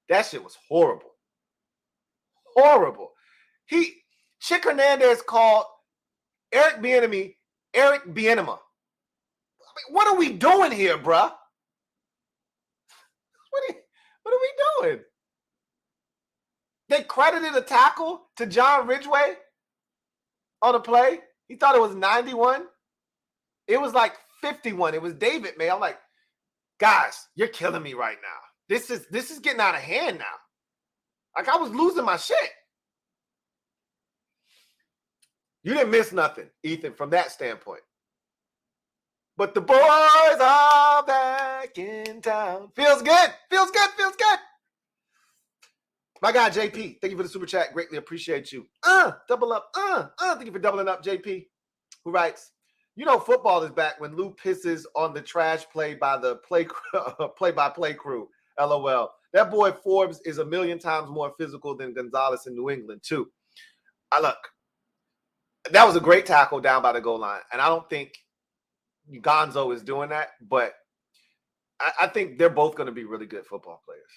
[SPEAKER 1] That shit was horrible. Horrible. Chick Hernandez called Eric Bieniemy Eric Bieniema. I mean, what are we doing here, bruh? What are we doing? They credited a tackle to John Ridgway on a play. He thought it was 91. It was like 51. It was David, man. I'm like, guys, you're killing me right now. This is getting out of hand now. Like, I was losing my shit. You didn't miss nothing, Ethan, from that standpoint. But the boys are back in town. Feels good. Feels good. Feels good. My guy, JP, thank you for the super chat. Greatly appreciate you. Double up. Thank you for doubling up, JP, who writes, you know football is back when Lou pisses on the trash play by the play-by-play crew. LOL. That boy Forbes is a million times more physical than Gonzalez in New England, too. Look, that was a great tackle down by the goal line, and I don't think Gonzo is doing that, but I think they're both going to be really good football players,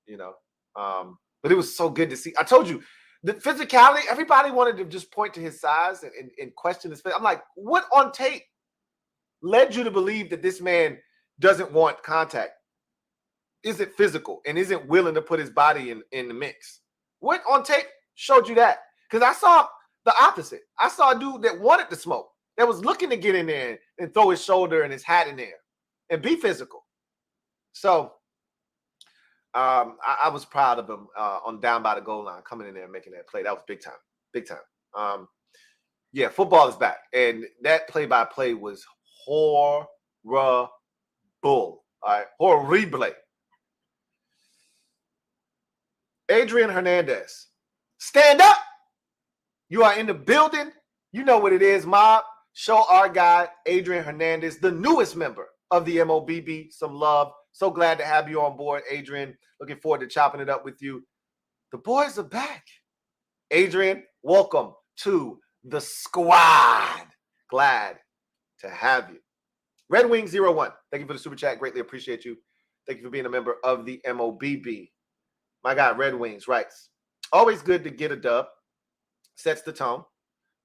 [SPEAKER 1] you know. But it was so good to see. I told you, the physicality, everybody wanted to just point to his size and question his face. I'm like, what on tape led you to believe that this man doesn't want contact, isn't physical, and isn't willing to put his body in the mix? What on tape showed you that? Because I saw the opposite. I saw a dude that wanted to smoke, that was looking to get in there and throw his shoulder and his hat in there and be physical. So I was proud of him on down by the goal line, coming in there and making that play. That was big time. Big time. Yeah, football is back. And that play-by-play was horrible. All right, horrible. Adrian Hernandez, stand up. You are in the building. You know what it is, mob. Show our guy, Adrian Hernandez, the newest member of the MOBB, some love. So glad to have you on board, Adrian. Looking forward to chopping it up with you. The boys are back. Adrian, welcome to the squad. Glad to have you. Red Wing 01, thank you for the super chat. Greatly appreciate you. Thank you for being a member of the MOBB. My guy, Red Wings, writes, always good to get a dub. Sets the tone,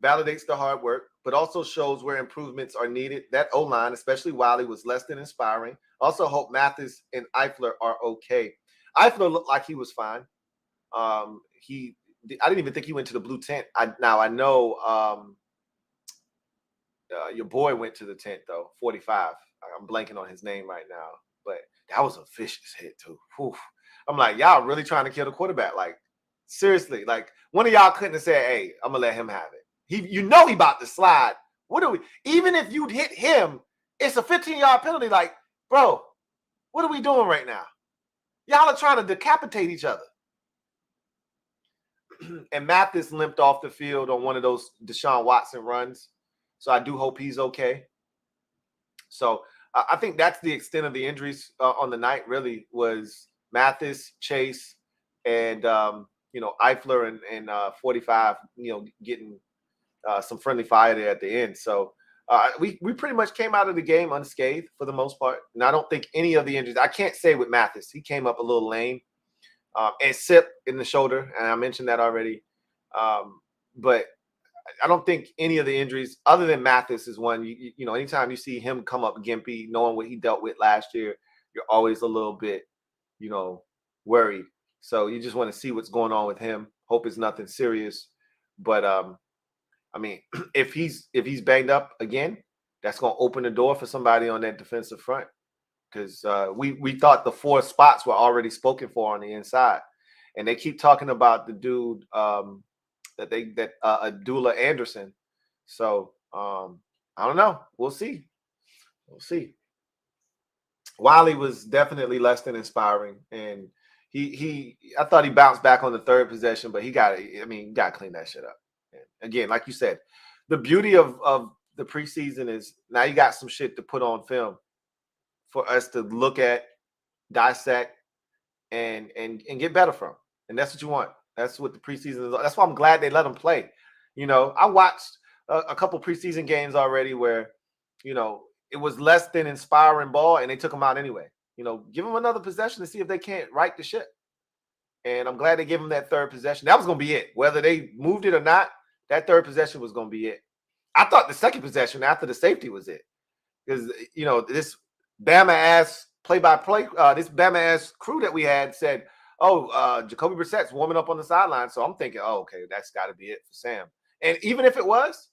[SPEAKER 1] validates the hard work, but also shows where improvements are needed. That O-line, especially Wiley, was less than inspiring. Also hope Mathis and Eifler are okay. Eifler looked like he was fine. I didn't even think he went to the blue tent. I know your boy went to the tent, though, 45. I'm blanking on his name right now. But that was a vicious hit, too. Whew. I'm like, y'all really trying to kill the quarterback. Like, seriously. Like, one of y'all couldn't have said, hey, I'm going to let him have it. You know he about to slide. What are we? Even if you'd hit him, it's a 15-yard penalty. Like, bro, what are we doing right now? Y'all are trying to decapitate each other. And Mathis limped off the field on one of those Deshaun Watson runs. So I do hope he's okay. So I think that's the extent of the injuries on the night, really, was Mathis, Chase, and, Eifler and 45, getting some friendly fire there at the end. So we pretty much came out of the game unscathed for the most part. And I don't think any of the injuries, I can't say with Mathis, he came up a little lame. And Sip in the shoulder, and I mentioned that already. But I don't think any of the injuries, other than Mathis, is one, anytime you see him come up gimpy, knowing what he dealt with last year, you're always a little bit, worried. So you just want to see what's going on with him. Hope it's nothing serious. But, if he's banged up again, that's going to open the door for somebody on that defensive front. Because we thought the 4 spots were already spoken for on the inside. And they keep talking about the dude Abdullah Anderson. So I don't know. We'll see. Wiley was definitely less than inspiring. And I thought he bounced back on the third possession, but you got to clean that shit up. And again, like you said, the beauty of the preseason is now you got some shit to put on film for us to look at, dissect, and get better from. And that's what you want. That's what the preseason is. That's why I'm glad they let him play. I watched a couple preseason games already where, it was less than inspiring ball, and they took him out anyway. Give him another possession to see if they can't right the ship. And I'm glad they gave him that third possession. That was going to be it. Whether they moved it or not, that third possession was going to be it. I thought the second possession after the safety was it. Because, this Bama-ass play-by-play, this Bama-ass crew that we had said, Jacoby Brissett's warming up on the sideline. So I'm thinking, okay, that's got to be it for Sam. And even if it was,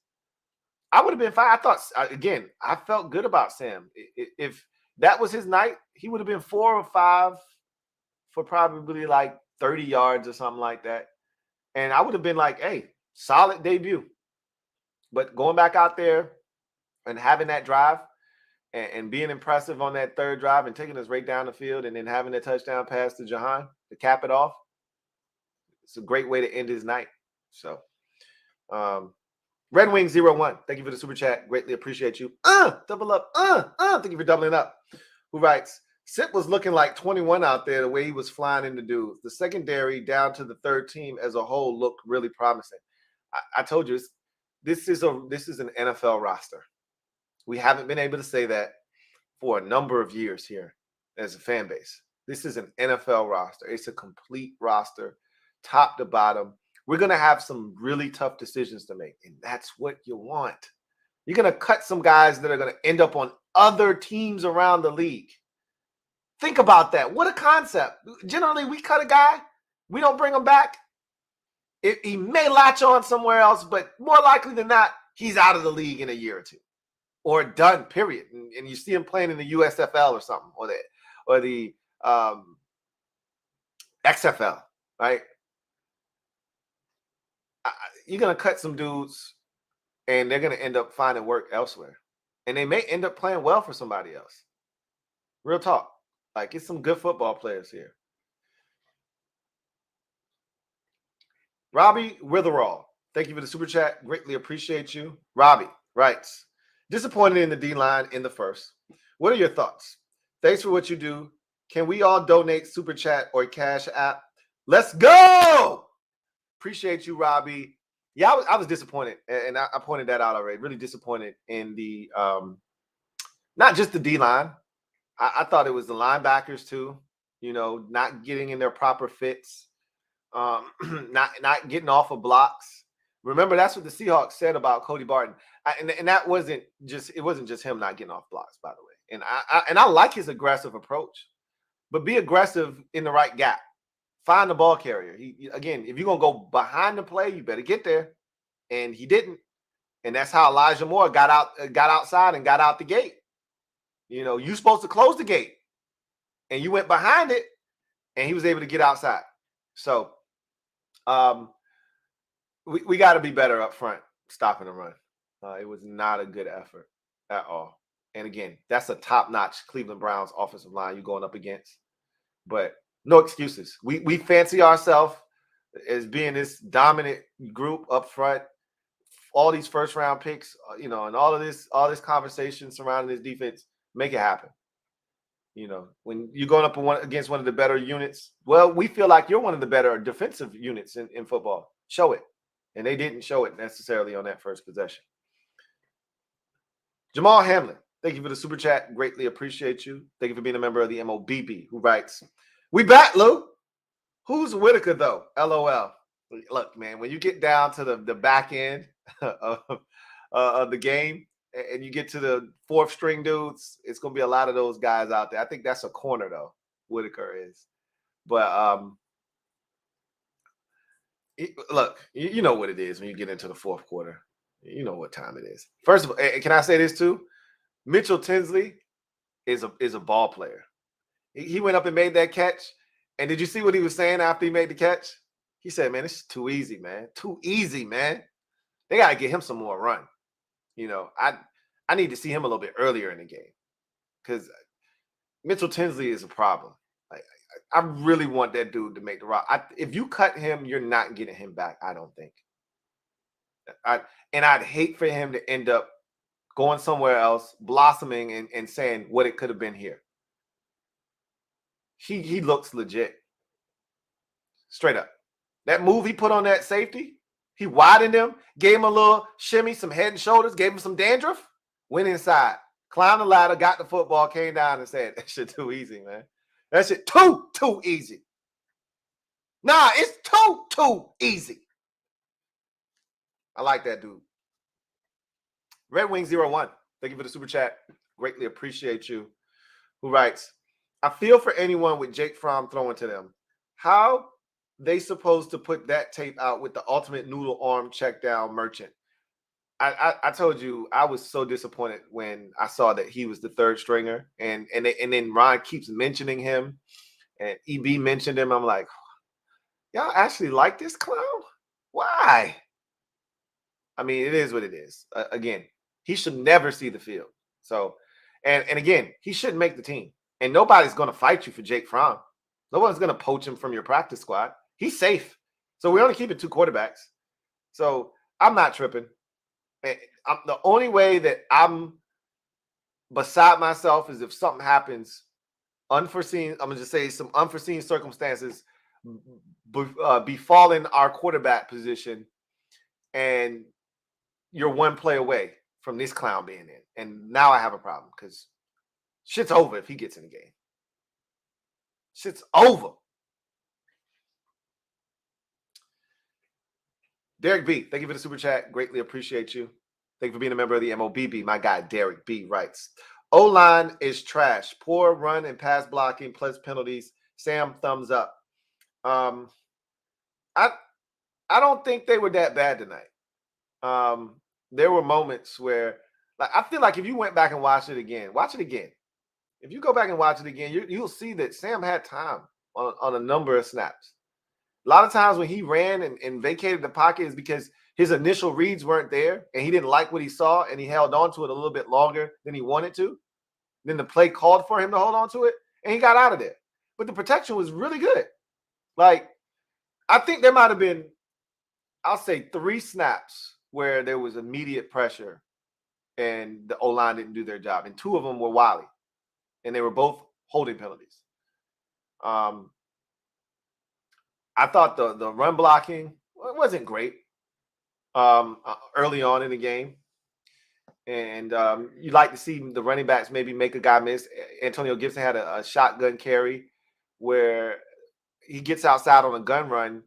[SPEAKER 1] I would have been fine. I thought, again, I felt good about Sam. If that was his night, he would have been 4 or 5 for probably like 30 yards or something like that. And I would have been like, hey, solid debut. But going back out there and having that drive and being impressive on that third drive and taking us right down the field and then having a touchdown pass to Jahan to cap it off, it's a great way to end his night. So, Red Wing 01, thank you for the super chat. Greatly appreciate you. Double up. Thank you for doubling up. Who writes, Sip was looking like 21 out there the way he was flying into dudes. The secondary down to the third team as a whole looked really promising. I told you, this is an NFL roster. We haven't been able to say that for a number of years here as a fan base. This is an NFL roster. It's a complete roster, top to bottom. We're going to have some really tough decisions to make, and that's what you want. You're going to cut some guys that are going to end up on other teams around the league. Think about that. What a concept. Generally, we cut a guy. We don't bring him back. He may latch on somewhere else, but more likely than not, he's out of the league in a year or two. Or done, period. And you see him playing in the USFL or something, or the XFL, right? You're going to cut some dudes, and they're going to end up finding work elsewhere. And they may end up playing well for somebody else. Real talk. Like, it's some good football players here. Robbie Witherall, thank you for the super chat. Greatly appreciate you. Robbie writes, disappointed in the D-line in the first. What are your thoughts? Thanks for what you do. Can we all donate super chat or cash app? Let's go! Appreciate you, Robbie. Yeah, I was disappointed, and I pointed that out already. Really disappointed in the not just the D-line. I thought it was the linebackers too. Not getting in their proper fits, not getting off of blocks. Remember, that's what the Seahawks said about Cody Barton, and that wasn't just him not getting off blocks, by the way. And I like his aggressive approach, but be aggressive in the right gap. Find the ball carrier. Again, if you're gonna go behind the play, you better get there. And he didn't. And that's how Elijah Moore got outside and got out the gate. You're supposed to close the gate, and you went behind it, and he was able to get outside. So, we got to be better up front, stopping the run. It was not a good effort at all. And again, that's a top-notch Cleveland Browns offensive line you're going up against. But no excuses. We fancy ourselves as being this dominant group up front. All these first-round picks, and all this conversation surrounding this defense, make it happen. When you're going up against one of the better units, well, we feel like you're one of the better defensive units in football. Show it. And they didn't show it necessarily on that first possession. Jamal Hamlin, thank you for the super chat. Greatly appreciate you. Thank you for being a member of the MOBB, who writes, we back, Lou. Who's Whitaker, though? LOL. Look, man, when you get down to the back end of the game and you get to the fourth string dudes, it's going to be a lot of those guys out there. I think that's a corner, though, Whitaker is. But look, you know what it is when you get into the fourth quarter. You know what time it is. First of all, can I say this too? Mitchell Tinsley is a ball player. He went up and made that catch. And did you see what he was saying after he made the catch? He said, man, this is too easy, man. Too easy, man. They got to get him some more run. I need to see him a little bit earlier in the game because Mitchell Tinsley is a problem. I really want that dude to make the rock. If you cut him, you're not getting him back, I don't think. I'd hate for him to end up going somewhere else, blossoming and saying what it could have been here. He looks legit. Straight up. That move he put on that safety, he widened him, gave him a little shimmy, some head and shoulders, gave him some dandruff, went inside, climbed the ladder, got the football, came down and said, that shit too easy, man. That shit too easy. Nah, it's too easy. I like that, dude. Red Wing 01. Thank you for the super chat. Greatly appreciate you. Who writes, I feel for anyone with Jake Fromm throwing to them. How they supposed to put that tape out with the ultimate noodle arm check down merchant? I told you I was so disappointed when I saw that he was the third stringer, and then Ron keeps mentioning him, and EB mentioned him. I'm like, y'all actually like this clown? Why? I mean, it is what it is. Again, he should never see the field. So, and again, he shouldn't make the team. And nobody's going to fight you for Jake Fromm. No one's going to poach him from your practice squad. He's safe. So we're only keeping 2 quarterbacks. So I'm not tripping. The only way that I'm beside myself is if something happens unforeseen. I'm going to just say some unforeseen circumstances befalling our quarterback position, and you're one play away from this clown being in. And now I have a problem because shit's over if he gets in the game. Shit's over. Derek B, thank you for the super chat. Greatly appreciate you. Thank you for being a member of the MOBB. My guy, Derek B, writes, O-line is trash. Poor run and pass blocking plus penalties. Sam, thumbs up. I don't think they were that bad tonight. There were moments where, like, I feel like if you went back and watch it again. If you go back and watch it again, you'll see that Sam had time on a number of snaps. A lot of times when he ran and vacated the pocket is because his initial reads weren't there and he didn't like what he saw and he held on to it a little bit longer than he wanted to. Then the play called for him to hold on to it and he got out of there. But the protection was really good. Like, I think there might have been, I'll say 3 snaps where there was immediate pressure and the O-line didn't do their job. And 2 of them were Wiley. And they were both holding penalties. I thought the run blocking wasn't great early on in the game. And you'd like to see the running backs maybe make a guy miss. Antonio Gibson had a shotgun carry where he gets outside on a gun run.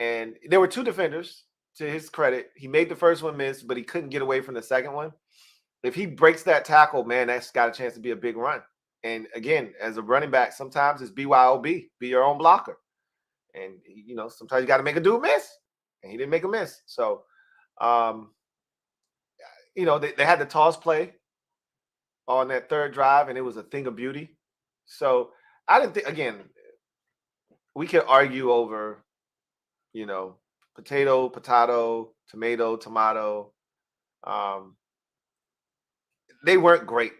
[SPEAKER 1] And there were 2 defenders, to his credit. He made the first one miss, but he couldn't get away from the second one. If he breaks that tackle, man, that's got a chance to be a big run. And again, as a running back, sometimes it's BYOB, be your own blocker. And, you know, sometimes you got to make a dude miss. And he didn't make a miss. So, you know, they had the toss play on that 3rd drive, and it was a thing of beauty. So I didn't think, again, we could argue over, you know, potato, tomato. They weren't great,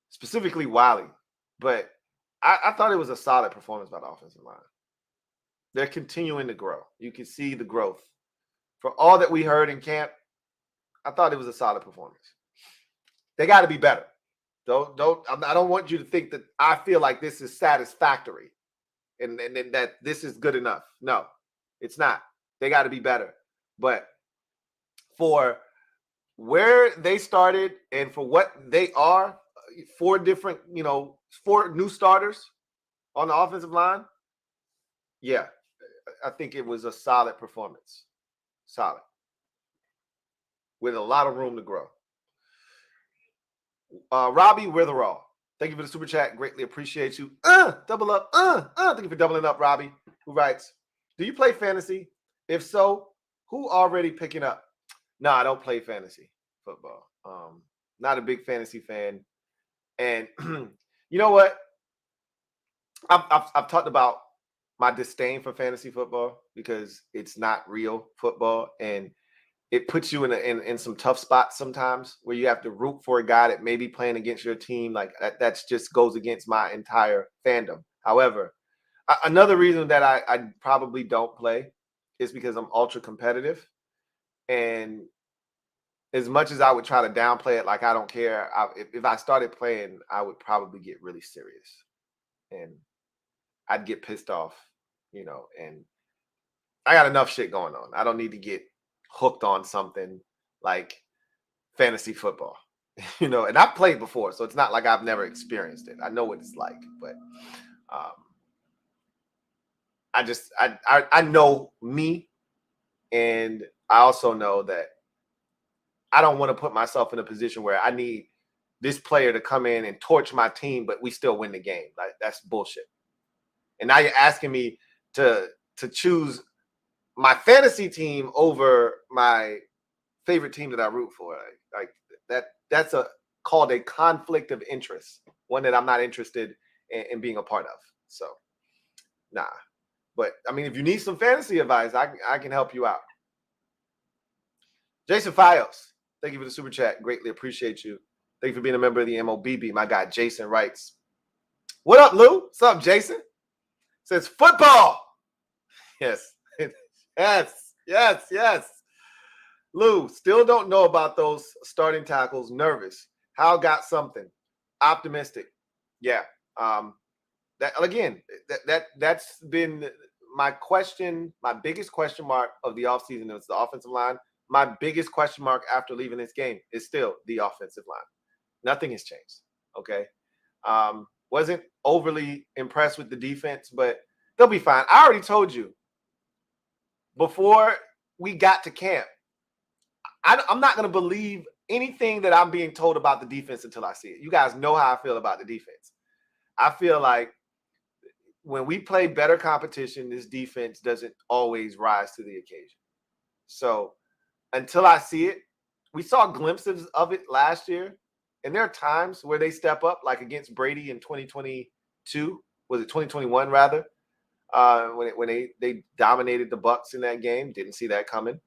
[SPEAKER 1] specifically Wiley. But I thought it was a solid performance by the offensive line. They're continuing to grow. You can see the growth. For all that we heard in camp, I thought it was a solid performance. They got to be better. I don't want you to think that I feel like this is satisfactory and that this is good enough. No, it's not. They got to be better. But for where they started and for what they are, 4 different, 4 new starters on the offensive line, yeah, I think it was a solid performance. Solid. With a lot of room to grow. Robbie Witherall, thank you for the super chat. Greatly appreciate you. Double up. Thank you for doubling up, Robbie, who writes, do you play fantasy? If so, who already picking up? No, I don't play fantasy football. Not a big fantasy fan. And you know what? I've talked about my disdain for fantasy football because it's not real football, and it puts you in some tough spots sometimes where you have to root for a guy that may be playing against your team. Like that's just goes against my entire fandom. However, another reason that I probably don't play is because I'm ultra competitive, and as much as I would try to downplay it, like I don't care, if I started playing, I would probably get really serious, and I'd get pissed off, and I got enough shit going on. I don't need to get hooked on something like fantasy football, and I've played before, so it's not like I've never experienced it. I know what it's like, but I know me, and I also know that I don't want to put myself in a position where I need this player to come in and torch my team, but we still win the game. Like, that's bullshit. And now you're asking me to choose my fantasy team over my favorite team that I root for. Like that's called a conflict of interest, one that I'm not interested in being a part of. So, nah. But I mean, if you need some fantasy advice, I can help you out. Jason Fios, thank you for the super chat. Greatly appreciate you. Thank you for being a member of the MOBB. My guy Jason writes, "What up, Lou? What's up, Jason?" Says football. Yes, yes. Lou, still don't know about those starting tackles. Nervous. Howell got something. Optimistic. Yeah. That again, that's been my question, my biggest question mark of the offseason is the offensive line. My biggest question mark after leaving this game is still the offensive line. Nothing has changed. Okay. Wasn't overly impressed with the defense, but they'll be fine. I already told you before we got to camp, I'm not going to believe anything that I'm being told about the defense until I see it. You guys know how I feel about the defense. I feel like when we play better competition, this defense doesn't always rise to the occasion. So until I see it, we saw glimpses of it last year. And there are times where they step up, like against Brady in 2022. Was it 2021 rather? When they dominated the Bucs in that game. Didn't see that coming.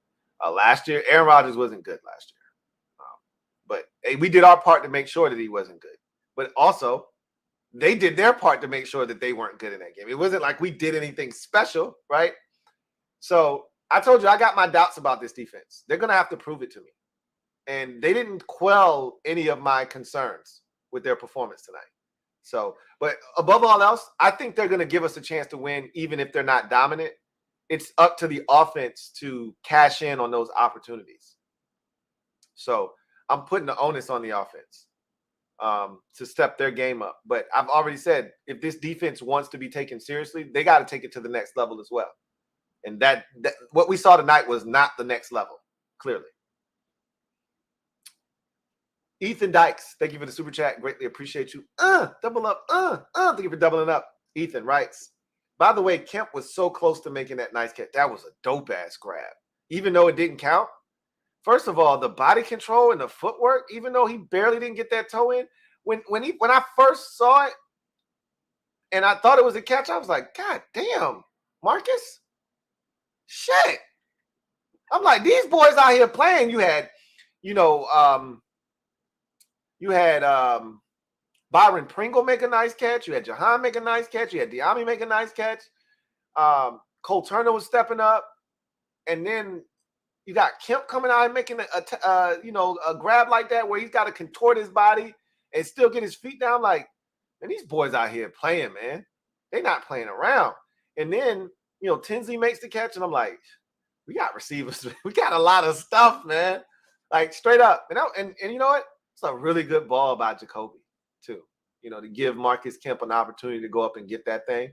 [SPEAKER 1] Last year, Aaron Rodgers wasn't good last year. But hey, we did our part to make sure that he wasn't good. But also, they did their part to make sure that they weren't good in that game. It wasn't like we did anything special, right? So I told you I got my doubts about this defense. They're going to have to prove it to me. And they didn't quell any of my concerns with their performance tonight. So, but above all else, I think they're going to give us a chance to win, even if they're not dominant. It's up to the offense to cash in on those opportunities. So I'm putting the onus on the offense to step their game up. But I've already said, if this defense wants to be taken seriously, they got to take it to the next level as well. And that what we saw tonight was not the next level, clearly. Ethan Dykes, thank you for the super chat. Greatly appreciate you. Double up. Thank you for doubling up. Ethan writes, by the way, Kemp was so close to making that nice catch. That was a dope-ass grab. Even though it didn't count. First of all, the body control and the footwork, even though he barely didn't get that toe in, when I first saw it and I thought it was a catch, I was like, God damn, Marcus. Shit. I'm like, these boys out here playing. You had, Byron Pringle make a nice catch. You had Jahan make a nice catch. You had Diami make a nice catch. Cole Turner was stepping up. And then you got Kemp coming out and making a grab like that where he's got to contort his body and still get his feet down. Like, man, these boys out here playing, man. They're not playing around. And then, Tinsley makes the catch, and I'm like, we got receivers. We got a lot of stuff, man. Like, straight up. And you know what? It's a really good ball by Jacoby, too, to give Marcus Kemp an opportunity to go up and get that thing.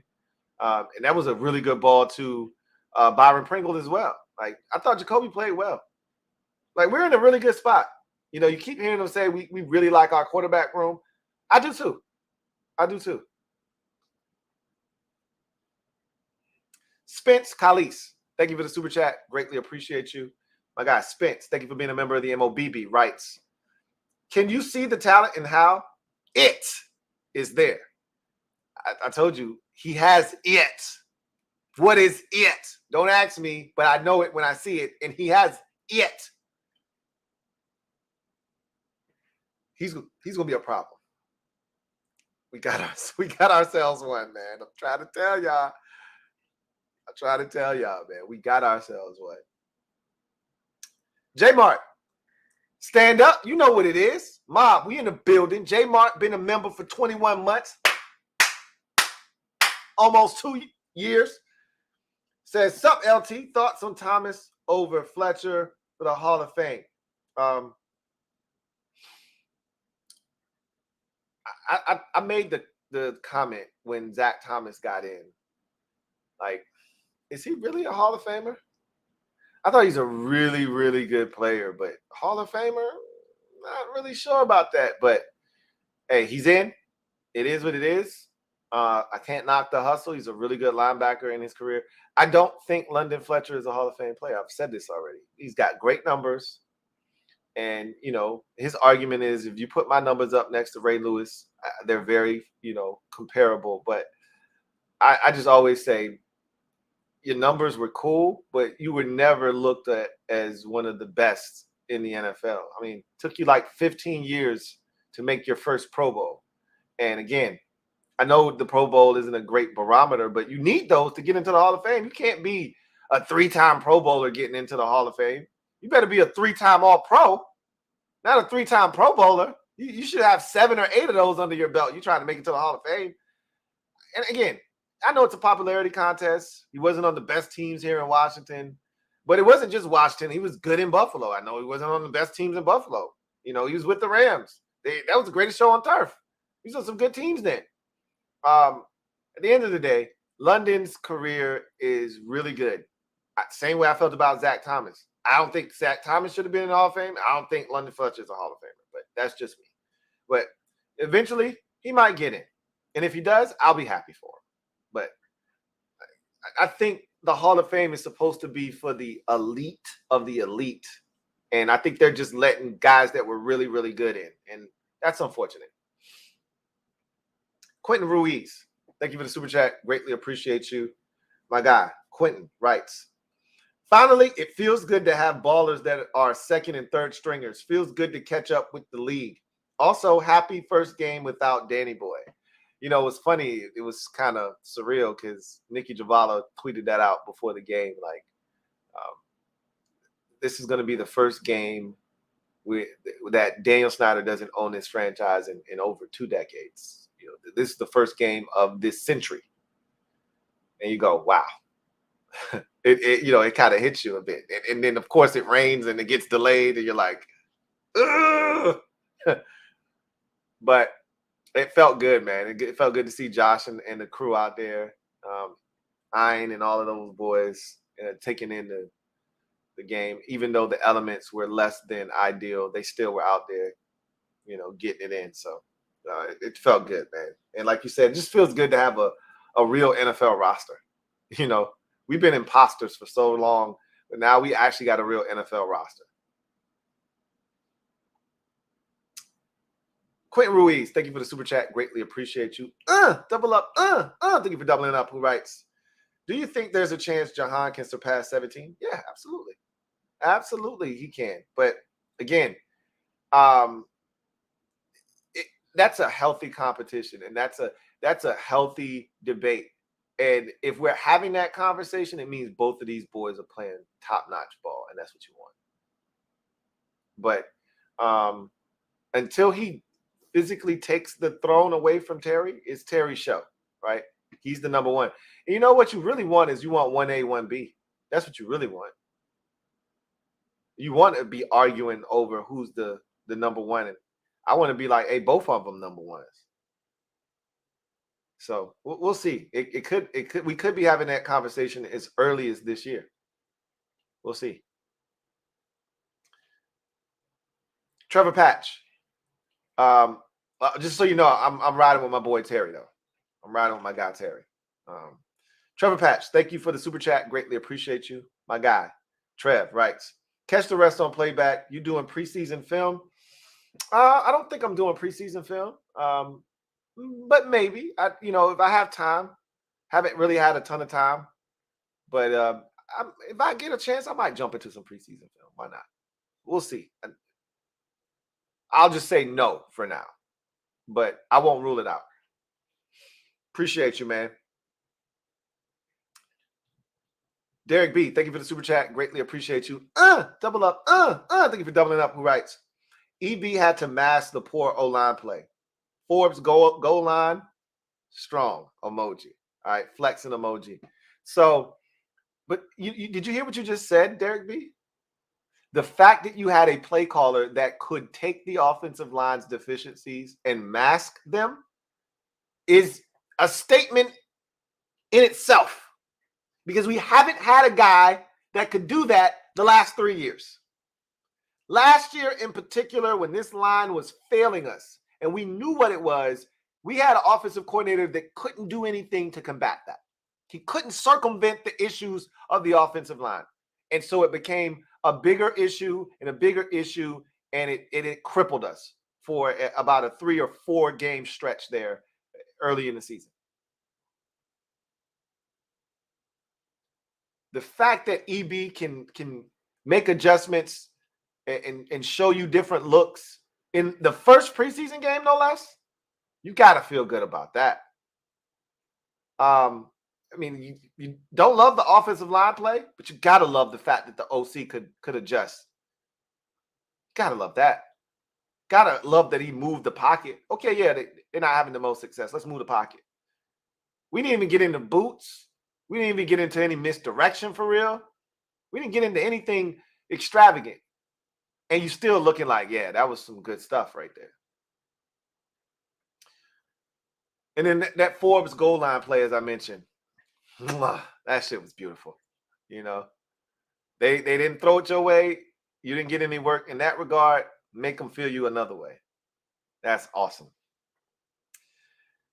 [SPEAKER 1] And that was a really good ball to Byron Pringle as well. Like, I thought Jacoby played well. Like, we're in a really good spot. You keep hearing them say we really like our quarterback room. I do, too. Spence Kalis, thank you for the super chat. Greatly appreciate you. My guy, Spence, thank you for being a member of the MOBB, writes, can you see the talent in how it is there? I told you, he has it. What is it? Don't ask me, but I know it when I see it, and he has it. He's going to be a problem. We got ourselves one, man. I'm trying to tell y'all. Man. We got ourselves one. J-Mart, stand up. You know what it is. Mob, we in the building. J-Mart been a member for 21 months. Almost 2 years. Says, sup, LT? Thoughts on Thomas over Fletcher for the Hall of Fame? I made the comment when Zach Thomas got in. Like, is he really a Hall of Famer? I thought he's a really, really good player, but Hall of Famer, not really sure about that. But hey, he's in. It is what it is. I can't knock the hustle. He's a really good linebacker in his career. I don't think London Fletcher is a Hall of Fame player. I've said this already. He's got great numbers. And, his argument is if you put my numbers up next to Ray Lewis, they're very, comparable. But I just always say your numbers were cool, but you were never looked at as one of the best in the NFL. I mean, it took you like 15 years to make your first Pro Bowl. And again, I know the Pro Bowl isn't a great barometer, but you need those to get into the Hall of Fame. You can't be a 3-time Pro Bowler getting into the Hall of Fame. You better be a 3-time All-Pro, not a 3-time Pro Bowler. You should have 7 or 8 of those under your belt. You're trying to make it to the Hall of Fame. And again, I know it's a popularity contest. He wasn't on the best teams here in Washington, but it wasn't just Washington. He was good in Buffalo. I know he wasn't on the best teams in Buffalo. He was with the Rams. That was the greatest show on turf. He's on some good teams then. At the end of the day, London's career is really good. Same way I felt about Zach Thomas. I don't think Zach Thomas should have been in the Hall of Fame. I don't think London Fletcher is a Hall of Famer, but that's just me. But eventually, he might get in. And if he does, I'll be happy for him. But I think the Hall of Fame is supposed to be for the elite of the elite. And I think they're just letting guys that were really, really good in. And that's unfortunate. Quentin Ruiz, thank you for the super chat. Greatly appreciate you. My guy, Quentin, writes, finally, it feels good to have ballers that are second and third stringers. Feels good to catch up with the league. Also, happy first game without Danny Boy. It was funny. It was kind of surreal because Nikki Javala tweeted that out before the game. Like, this is going to be the first game that Daniel Snyder doesn't own this franchise in over 2 decades. This is the first game of this century. And you go, wow. It kind of hits you a bit. And then, of course, it rains and it gets delayed and you're like, ugh. But it felt good, man. It felt good to see Josh and the crew out there, Ian and all of those boys taking in the game. Even though the elements were less than ideal, they still were out there, getting it in. So it felt good, man. And like you said, it just feels good to have a real NFL roster. We've been imposters for so long, but now we actually got a real NFL roster. Quentin Ruiz, thank you for the super chat. Greatly appreciate you. Double up. Thank you for doubling up. Who writes, do you think there's a chance Jahan can surpass 17? Yeah, absolutely. Absolutely, he can. But again, that's a healthy competition, and that's a healthy debate. And if we're having that conversation, it means both of these boys are playing top-notch ball, and that's what you want. But until he physically takes the throne away from Terry, it's Terry's show, right? He's the number one. And you know what you really want is you want 1A, 1B. That's what you really want. You want to be arguing over who's the number one. And I want to be like, hey, both of them number ones. So we'll see. We could be having that conversation as early as this year. We'll see. Trevor Patch. Just so you know, I'm riding with my boy Terry, though. I'm riding with my guy Terry. Trevor Patch, thank you for the super chat. Greatly appreciate you. My guy, Trev, writes, catch the rest on playback. You doing preseason film? I don't think I'm doing preseason film. But maybe. If I have time. Haven't really had a ton of time. But if I get a chance, I might jump into some preseason film. Why not? We'll see. I'll just say no for now. But I won't rule it out. Appreciate you, man. Derek B, thank you for the super chat. Greatly appreciate you. Double up. Thank you for doubling up. Who writes, EB had to mask the poor O-line play. Forbes goal line, strong emoji. All right, flexing emoji. So, but did you hear what you just said, Derek B? The fact that you had a play caller that could take the offensive line's deficiencies and mask them is a statement in itself. because we haven't had a guy that could do that the last 3 years. Last year in particular, when this line was failing us and we knew what it was, we had an offensive coordinator that couldn't do anything to combat that. He couldn't circumvent the issues of the offensive line. And so it became a bigger issue, and it crippled us for about a 3 or 4 game stretch there early in the season. The fact that EB can make adjustments and show you different looks in the first preseason game, no less, you got to feel good about that. I mean, you don't love the offensive line play, but you got to love the fact that the OC could adjust. Got to love that. Got to love that he moved the pocket. Okay, yeah, they're not having the most success. Let's move the pocket. We didn't even get into boots. We didn't even get into any misdirection for real. We didn't get into anything extravagant. And you still looking like, yeah, that was some good stuff right there. And then that Forbes goal line play, as I mentioned, that shit was beautiful. You know, they didn't throw it your way. You didn't get any work in that regard. Make them feel you another way. That's awesome.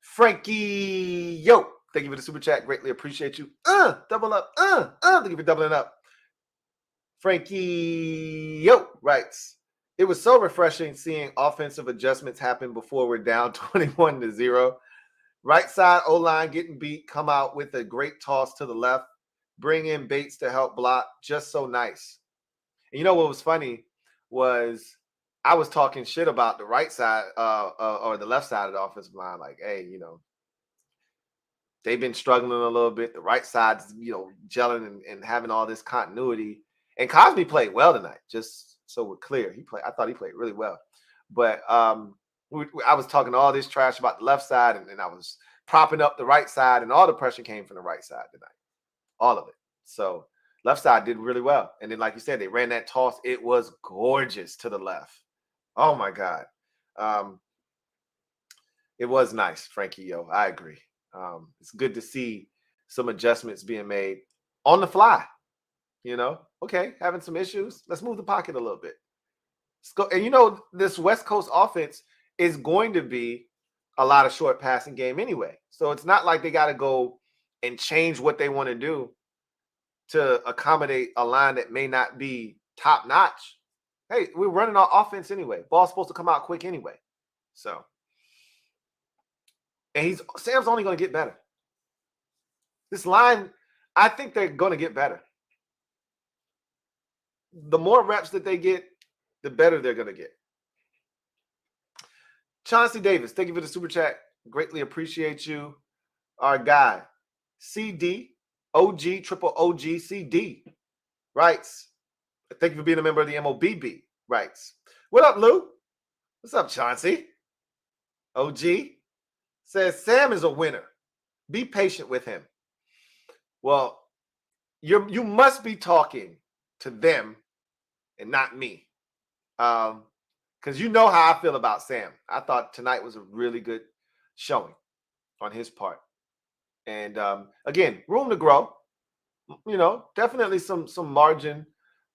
[SPEAKER 1] Frankie, yo, thank you for the super chat. Greatly appreciate you. Double up. Thank you for doubling up. Frankie, yo, writes, it was so refreshing seeing offensive adjustments happen before we're down 21-0. Right side O-line getting beat, come out with a great toss to the left, bring in Bates to help block. Just so nice. And you know what was funny was I was talking shit about the right side or the left side of the offensive line. Like, hey, you know, they've been struggling a little bit. The right side's, you know, gelling and having all this continuity. And Cosby played well tonight, just so we're clear. I thought he played really well. But I was talking all this trash about the left side, and I was propping up the right side, and all the pressure came from the right side tonight. All of it. So left side did really well. And then, like you said, they ran that toss. It was gorgeous to the left. Oh, my God. It was nice, Frankie, yo. I agree. It's good to see some adjustments being made on the fly. You know, okay, having some issues. Let's move the pocket a little bit. Let's go. And you know, this West Coast offense is going to be a lot of short passing game anyway. So it's not like they got to go and change what they want to do to accommodate a line that may not be top notch. Hey, we're running our offense anyway. Ball's supposed to come out quick anyway. So, and Sam's only going to get better. This line, I think they're going to get better. The more reps that they get, the better they're going to get. Chauncey Davis, thank you for the super chat. Greatly appreciate you. Our guy, CD, OG, triple OG, CD, writes, thank you for being a member of the MOBB, writes, what up, Lou? What's up, Chauncey? OG says, Sam is a winner. Be patient with him. Well, you must be talking to them and not me. Because you know how I feel about Sam. I thought tonight was a really good showing on his part. And again, room to grow. You know, definitely some margin,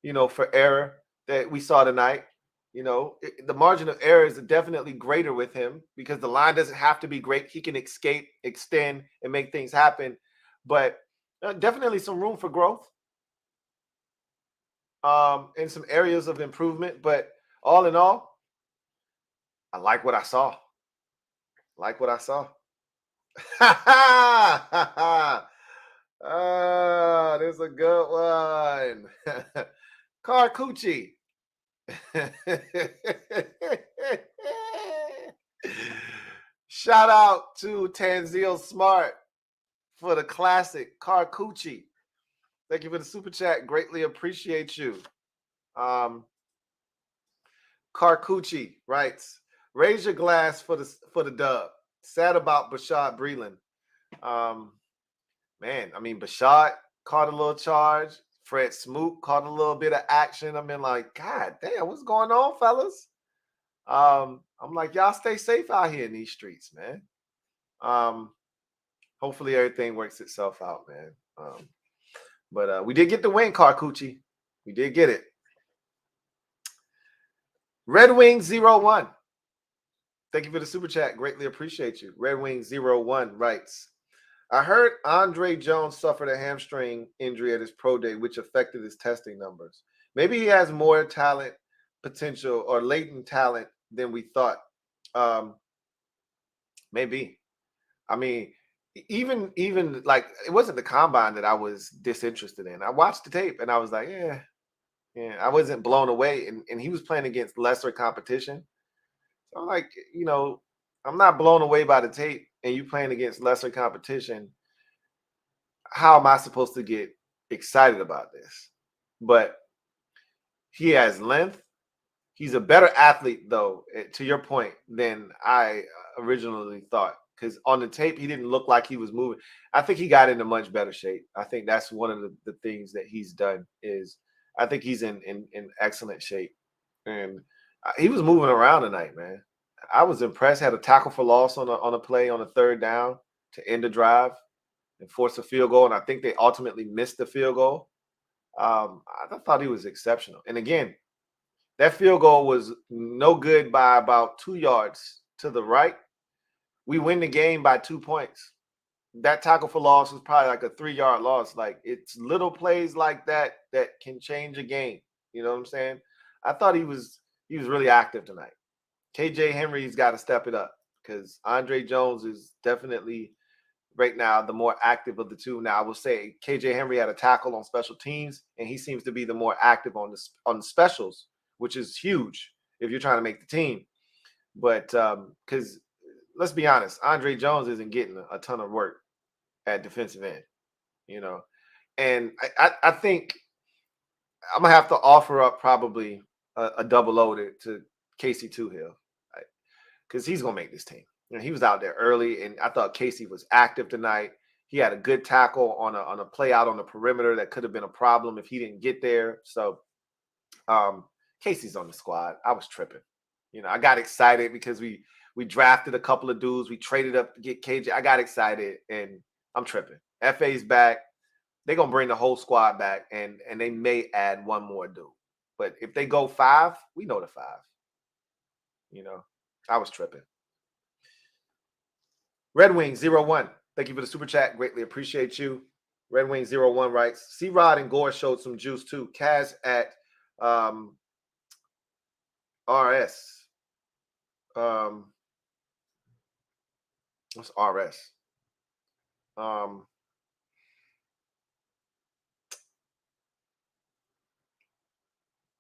[SPEAKER 1] you know, for error that we saw tonight. You know, the margin of error is definitely greater with him because the line doesn't have to be great. He can escape, extend, and make things happen. But definitely some room for growth. In some areas of improvement, but all in all, I like what I saw. There's a good one. Carcucci. Shout out to Tanzil Smart for the classic Carcucci. Thank you for the super chat. Greatly appreciate you. Carcucci writes, raise your glass for the dub. Sad about Bashad Breeland. Man, I mean, Bashad caught a little charge. Fred Smoot caught a little bit of action. I mean, like, God damn, what's going on, fellas? I'm like, y'all stay safe out here in these streets, man. Hopefully everything works itself out, man. But we did get the win, Carcucci. We did get it. Red Wings 01. Thank you for the super chat. Greatly appreciate you. Red Wings 01 writes, I heard Andre Jones suffered a hamstring injury at his pro day, which affected his testing numbers. Maybe he has more talent potential or latent talent than we thought. Maybe. I mean, even like it wasn't the combine that I was disinterested in. I watched the tape and I was like, yeah, I wasn't blown away. And he was playing against lesser competition. So I'm like, I'm not blown away by the tape and you playing against lesser competition. How am I supposed to get excited about this? But he has length. He's a better athlete, though, to your point, than I originally thought. Because on the tape, he didn't look like he was moving. I think he got into much better shape. I think that's one of the things that he's done is I think he's in excellent shape. And he was moving around tonight, man. I was impressed. Had a tackle for loss on a play on a third down to end the drive and force a field goal. And I think they ultimately missed the field goal. I thought he was exceptional. And again, that field goal was no good by about 2 yards to the right. We win the game by 2 points. That tackle for loss was probably like a 3-yard loss. Like it's little plays like that that can change a game. You know what I'm saying? I thought he was really active tonight. KJ Henry's got to step it up because Andre Jones is definitely right now the more active of the two. Now I will say KJ Henry had a tackle on special teams, and he seems to be the more active on the specials, which is huge if you're trying to make the team. But because let's be honest, Andre Jones isn't getting a ton of work at defensive end, and I think I'm gonna have to offer up probably a double loaded to Casey Toohill, because he's gonna make this team. He was out there early, and I thought Casey was active tonight. He had a good tackle on a play out on the perimeter that could have been a problem if he didn't get there. So Casey's on the squad. I was tripping. I got excited because we drafted a couple of dudes. We traded up to get KJ. I got excited, and I'm tripping. FA's back. They're going to bring the whole squad back, and they may add one more dude. But if they go 5, we know the 5. I was tripping. Red Wing 01. Thank you for the super chat. Greatly appreciate you. Red Wing 01 writes, C-Rod and Gore showed some juice too. Kaz at RS. What's RS?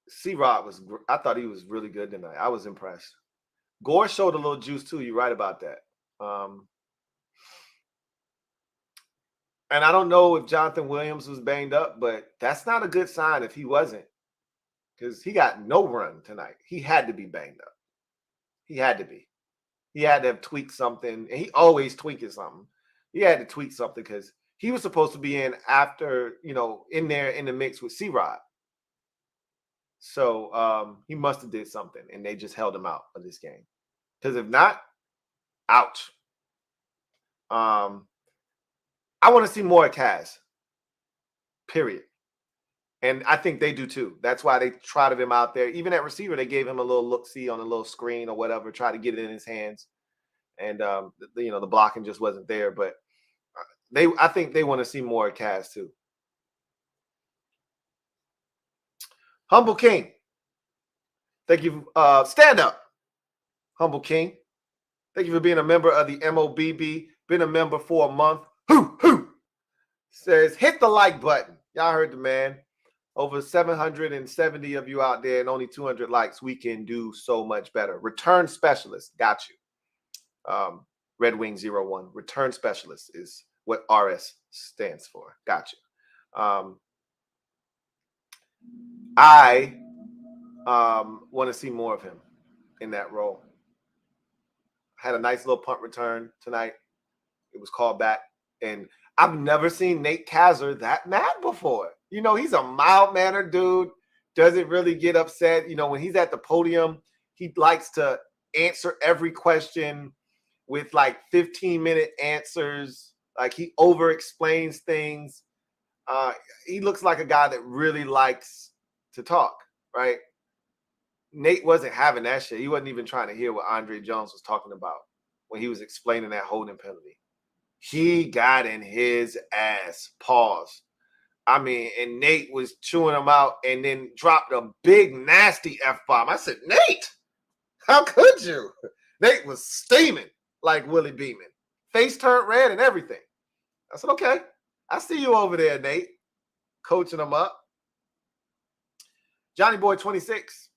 [SPEAKER 1] C-Rod I thought he was really good tonight. I was impressed. Gore showed a little juice too. You're right about that. And I don't know if Jonathan Williams was banged up, but that's not a good sign if he wasn't, because he got no run tonight. He had to be banged up. He had to be. He had to have tweaked something, and he always tweaking something. He had to tweak something because he was supposed to be in after, in there in the mix with C-Rod. So he must have did something, and they just held him out of this game. Because if not, ouch. I want to see more Kaz. Period. And I think they do too. That's why they trotted him out there. Even at receiver, they gave him a little look-see on a little screen or whatever, try to get it in his hands. And the blocking just wasn't there. But I think they want to see more Kaz too. Humble King. Thank you. Stand up. Humble King. Thank you for being a member of the MOBB. Been a member for a month. Hoo. Says, hit the like button. Y'all heard the man. Over 770 of you out there and only 200 likes. We can do so much better. Return specialist. Got you. Red Wing 01. Return specialist is what RS stands for. Got you. I want to see more of him in that role. Had a nice little punt return tonight. It was called back. And I've never seen Nate Kazzer that mad before. He's a mild-mannered dude, doesn't really get upset. When he's at the podium, he likes to answer every question with like 15-minute answers. Like he over-explains things. He looks like a guy that really likes to talk, right? Nate wasn't having that shit. He wasn't even trying to hear what Andre Jones was talking about when he was explaining that holding penalty. He got in his ass. Pause. I mean, and Nate was chewing him out and then dropped a big, nasty F-bomb. I said, Nate, how could you? Nate was steaming like Willie Beeman. Face turned red and everything. I said, okay, I see you over there, Nate, coaching him up. Johnny Boy 26.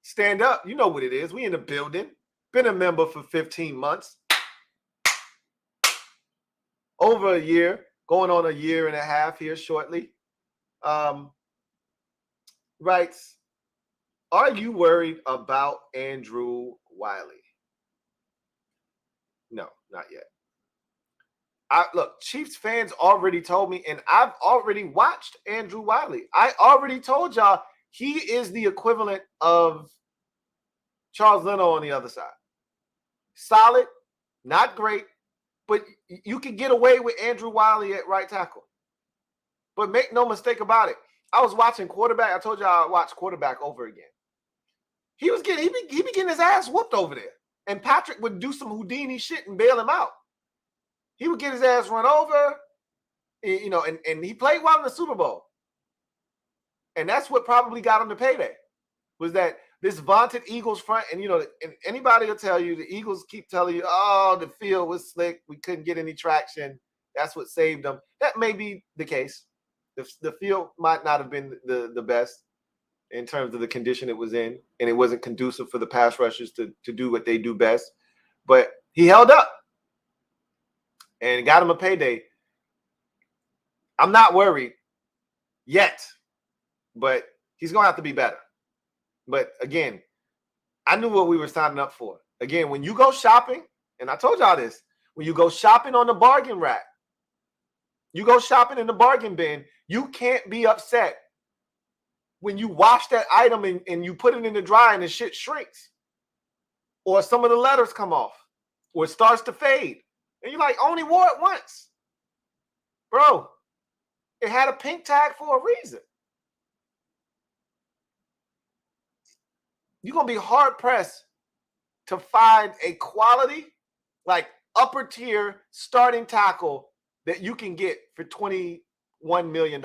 [SPEAKER 1] Stand up. You know what it is. We in the building. Been a member for 15 months. Over a year. Going on a year and a half here shortly. Writes, are you worried about Andrew Wiley? No, not yet. Look, Chiefs fans already told me, and I've already watched Andrew Wiley. I already told y'all he is the equivalent of Charles Leno on the other side. Solid, not great, but you can get away with Andrew Wiley at right tackle. But make no mistake about it. I was watching quarterback. I told y'all I watched quarterback over again. He be getting his ass whooped over there. And Patrick would do some Houdini shit and bail him out. He would get his ass run over, you know, and he played well in the Super Bowl. And that's what probably got him to payday, was that this vaunted Eagles front. And, you know, and anybody will tell you, the Eagles keep telling you, oh, the field was slick. We couldn't get any traction. That's what saved them. That may be the case. The field might not have been the best in terms of the condition it was in, and it wasn't conducive for the pass rushers to do what they do best. But he held up and got him a payday. I'm not worried yet, but he's going to have to be better. But again, I knew what we were signing up for. Again, when you go shopping, and I told y'all this, when you go shopping on the bargain rack, you go shopping in the bargain bin, you can't be upset when you wash that item and you put it in the dryer and the shit shrinks, or some of the letters come off, or it starts to fade. And you're like, only wore it once. Bro, it had a pink tag for a reason. You're going to be hard-pressed to find a quality, like upper tier starting tackle that you can get for $21 million.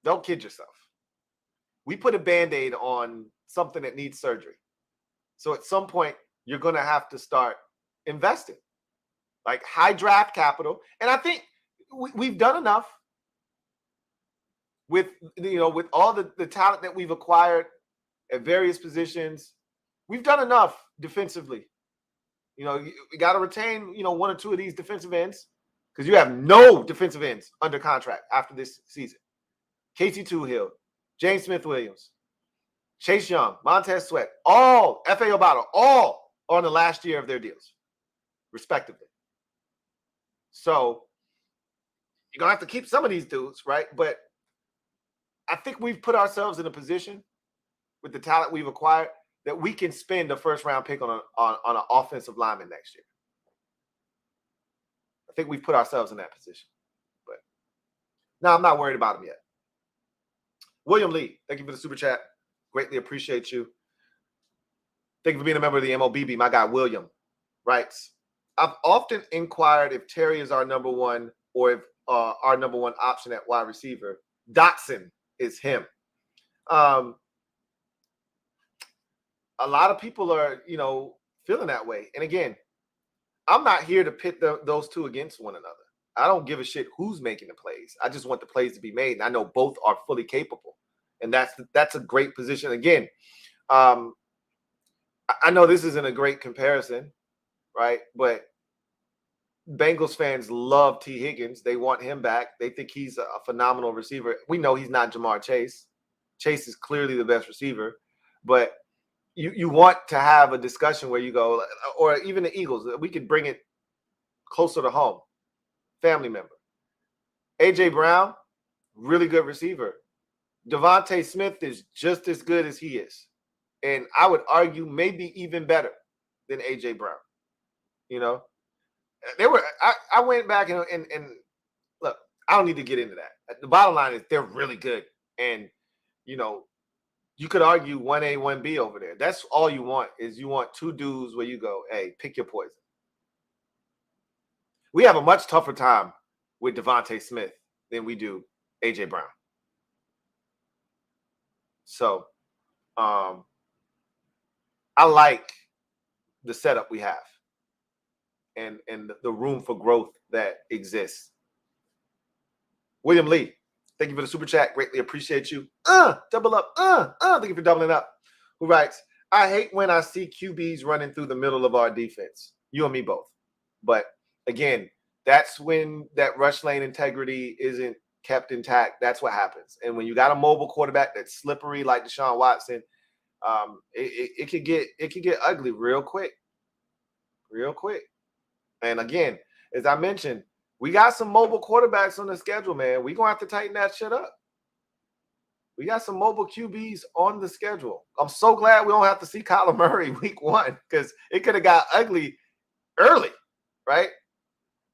[SPEAKER 1] Don't kid yourself. We put a Band-Aid on something that needs surgery. So at some point, you're going to have to start investing, like high draft capital. And I think we've done enough with, you know, with all the talent that we've acquired at various positions. We've done enough defensively. You know, we got to retain, you know, one or two of these defensive ends, because you have no defensive ends under contract after this season. Casey Toohill, James Smith-Williams, Chase Young, Montez Sweat, all, F.A. Obata, all are on the last year of their deals, respectively. So you're going to have to keep some of these dudes, right? But I think we've put ourselves in a position with the talent we've acquired that we can spend a first-round pick on an offensive lineman next year. I think we've put ourselves in that position. But no, I'm not worried about him yet. William Lee, thank you for the super chat. Greatly appreciate you. Thank you for being a member of the MOBB. My guy, William, writes, I've often inquired if Terry is our number one, or if our number one option at wide receiver. Dotson is him. A lot of people are, you know, feeling that way. And again, I'm not here to pit those two against one another. I don't give a shit who's making the plays. I just want the plays to be made. And I know both are fully capable. And that's a great position. Again, I know this isn't a great comparison, right? But Bengals fans love T. Higgins. They want him back. They think he's a phenomenal receiver. We know he's not Jamar Chase. Chase is clearly the best receiver. But you want to have a discussion where you go, or even the Eagles, we could bring it closer to home. Family member. A.J. Brown, really good receiver. Devontae Smith is just as good as he is. And I would argue maybe even better than A.J. Brown. You know? I went back and I don't need to get into that. The bottom line is they're really good. And, you could argue 1A, 1B over there. That's all you want is you want two dudes where you go, hey, pick your poison. We have a much tougher time with Devontae Smith than we do A.J. Brown. So I like the setup we have and the room for growth that exists. William Lee, thank you for the super chat. Greatly appreciate you. Double up. Thank you for doubling up. Who writes, I hate when I see QBs running through the middle of our defense. You and me both. But again, that's when that rush lane integrity isn't kept intact. That's what happens. And when you got a mobile quarterback that's slippery like Deshaun Watson, it could get ugly real quick. And again, as I mentioned, we got some mobile quarterbacks on the schedule, man. We're going to have to tighten that shit up. We got some mobile QBs on the schedule. I'm so glad we don't have to see Kyler Murray week 1 because it could have got ugly early, right?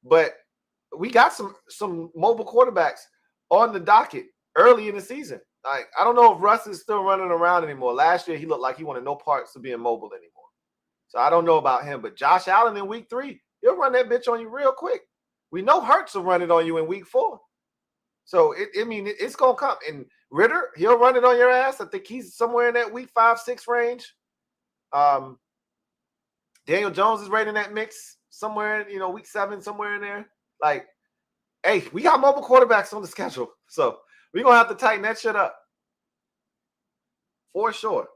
[SPEAKER 1] But we got some mobile quarterbacks on the docket early in the season. Like, I don't know if Russ is still running around anymore. Last year, he looked like he wanted no parts of being mobile anymore. So I don't know about him. But Josh Allen in week 3, he'll run that bitch on you real quick. We know Hurts will run it on you in week 4. So, it's going to come. And Ritter, he'll run it on your ass. I think he's somewhere in that week 5, 6 range. Daniel Jones is right in that mix somewhere, week 7, somewhere in there. Like, hey, we got mobile quarterbacks on the schedule. So we're going to have to tighten that shit up. For sure.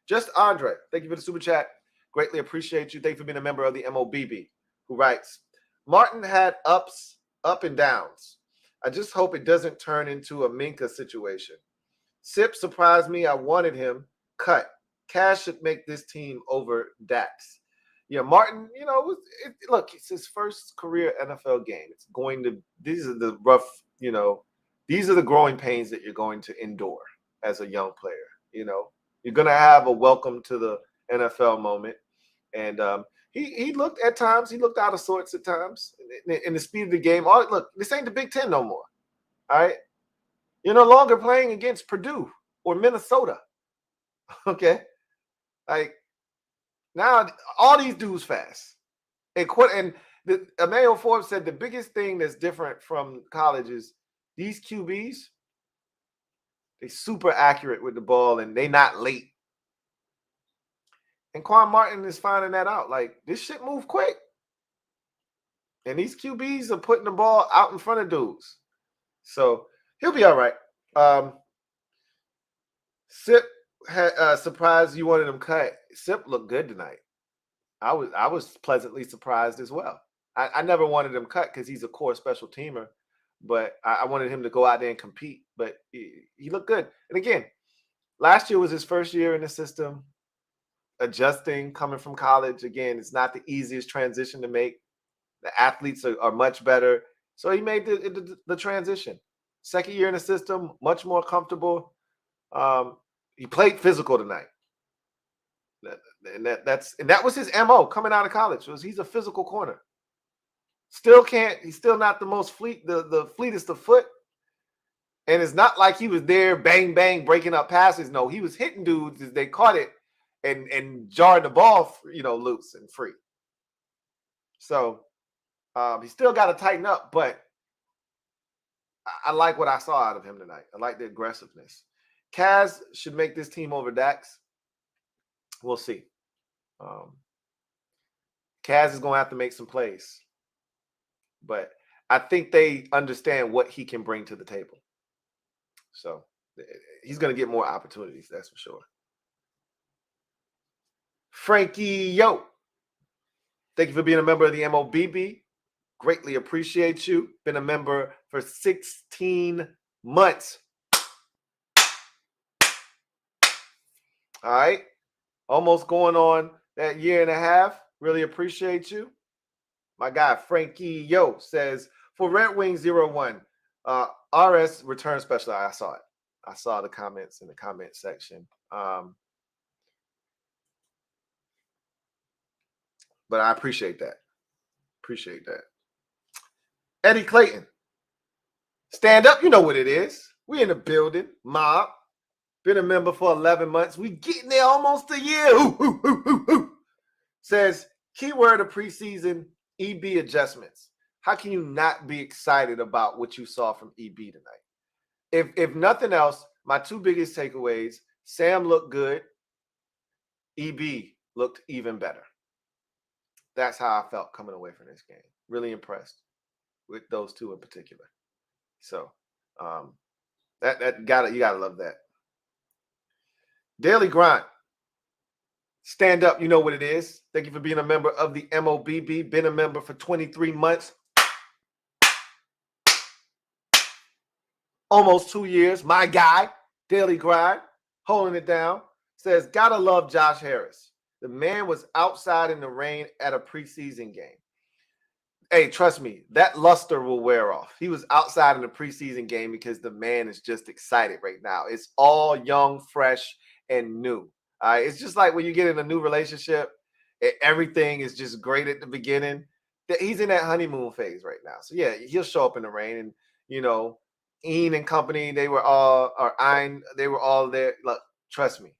[SPEAKER 1] Just Andre, thank you for the super chat. Greatly appreciate you. Thank you for being a member of the MOBB, who writes, Martin had up and downs. I just hope it doesn't turn into a Minka situation. Sip surprised me. I wanted him cut. Cash should make this team over Dax. Yeah, Martin, look, it's his first career NFL game. These are the rough, these are the growing pains that you're going to endure as a young player. You're going to have a welcome to the NFL moment. And he looked at times, he looked out of sorts at times in the speed of the game. Look, this ain't the Big Ten no more. All right. You're no longer playing against Purdue or Minnesota. Okay. Like, now all these dudes fast. Emmanuel Forbes said the biggest thing that's different from college is these QBs, they super accurate with the ball and they not late. And Quan Martin is finding that out. Like, this shit move quick. And these QBs are putting the ball out in front of dudes. So he'll be all right. Sip had surprised you wanted him cut. Sip looked good tonight. I was pleasantly surprised as well. I never wanted him cut because he's a core special teamer, but I wanted him to go out there and compete. But he looked good. And again, last year was his first year in the system, adjusting, coming from college. Again, it's not the easiest transition to make. The athletes are much better. So he made the transition. Second year in the system, much more comfortable. He played physical tonight. And that was his MO coming out of college. He's a physical corner. He's still not the most the fleetest of foot. And it's not like he was there bang bang breaking up passes. No, he was hitting dudes as they caught it and jarring the ball, loose and free. So he still got to tighten up, but I like what I saw out of him tonight. I like the aggressiveness. Kaz should make this team over Dax. We'll see. Kaz is going to have to make some plays. But I think they understand what he can bring to the table. So he's going to get more opportunities, that's for sure. Frankie, yo. Thank you for being a member of the MOBB. Greatly appreciate you. Been a member for 16 months. All right. Almost going on that year and a half. Really appreciate you. My guy, Frankie Yo, says, for Red Wings 01, RS return special. I saw it. I saw the comments in the comment section. But I appreciate that. Appreciate that. Eddie Clayton. Stand up, you know what it is. We in the building, mob. Been a member for 11 months. We getting there almost a year. Says, keyword of preseason, EB adjustments. How can you not be excited about what you saw from EB tonight? If nothing else, my two biggest takeaways, Sam looked good. EB looked even better. That's how I felt coming away from this game. Really impressed with those two in particular. So you gotta love that. Daily grind. Stand up, you know what it is. Thank you for being a member of the MOBB. Been a member for 23 months. Almost 2 years. My guy, Daily Grind, holding it down. Says, gotta love Josh Harris. The man was outside in the rain at a preseason game. Hey, trust me, that luster will wear off. He was outside in a preseason game because the man is just excited right now. It's all young, fresh, and new. It's just like when you get in a new relationship, everything is just great at the beginning. He's in that honeymoon phase right now. So yeah, he'll show up in the rain, and Ian and company, they were all there. Look, trust me.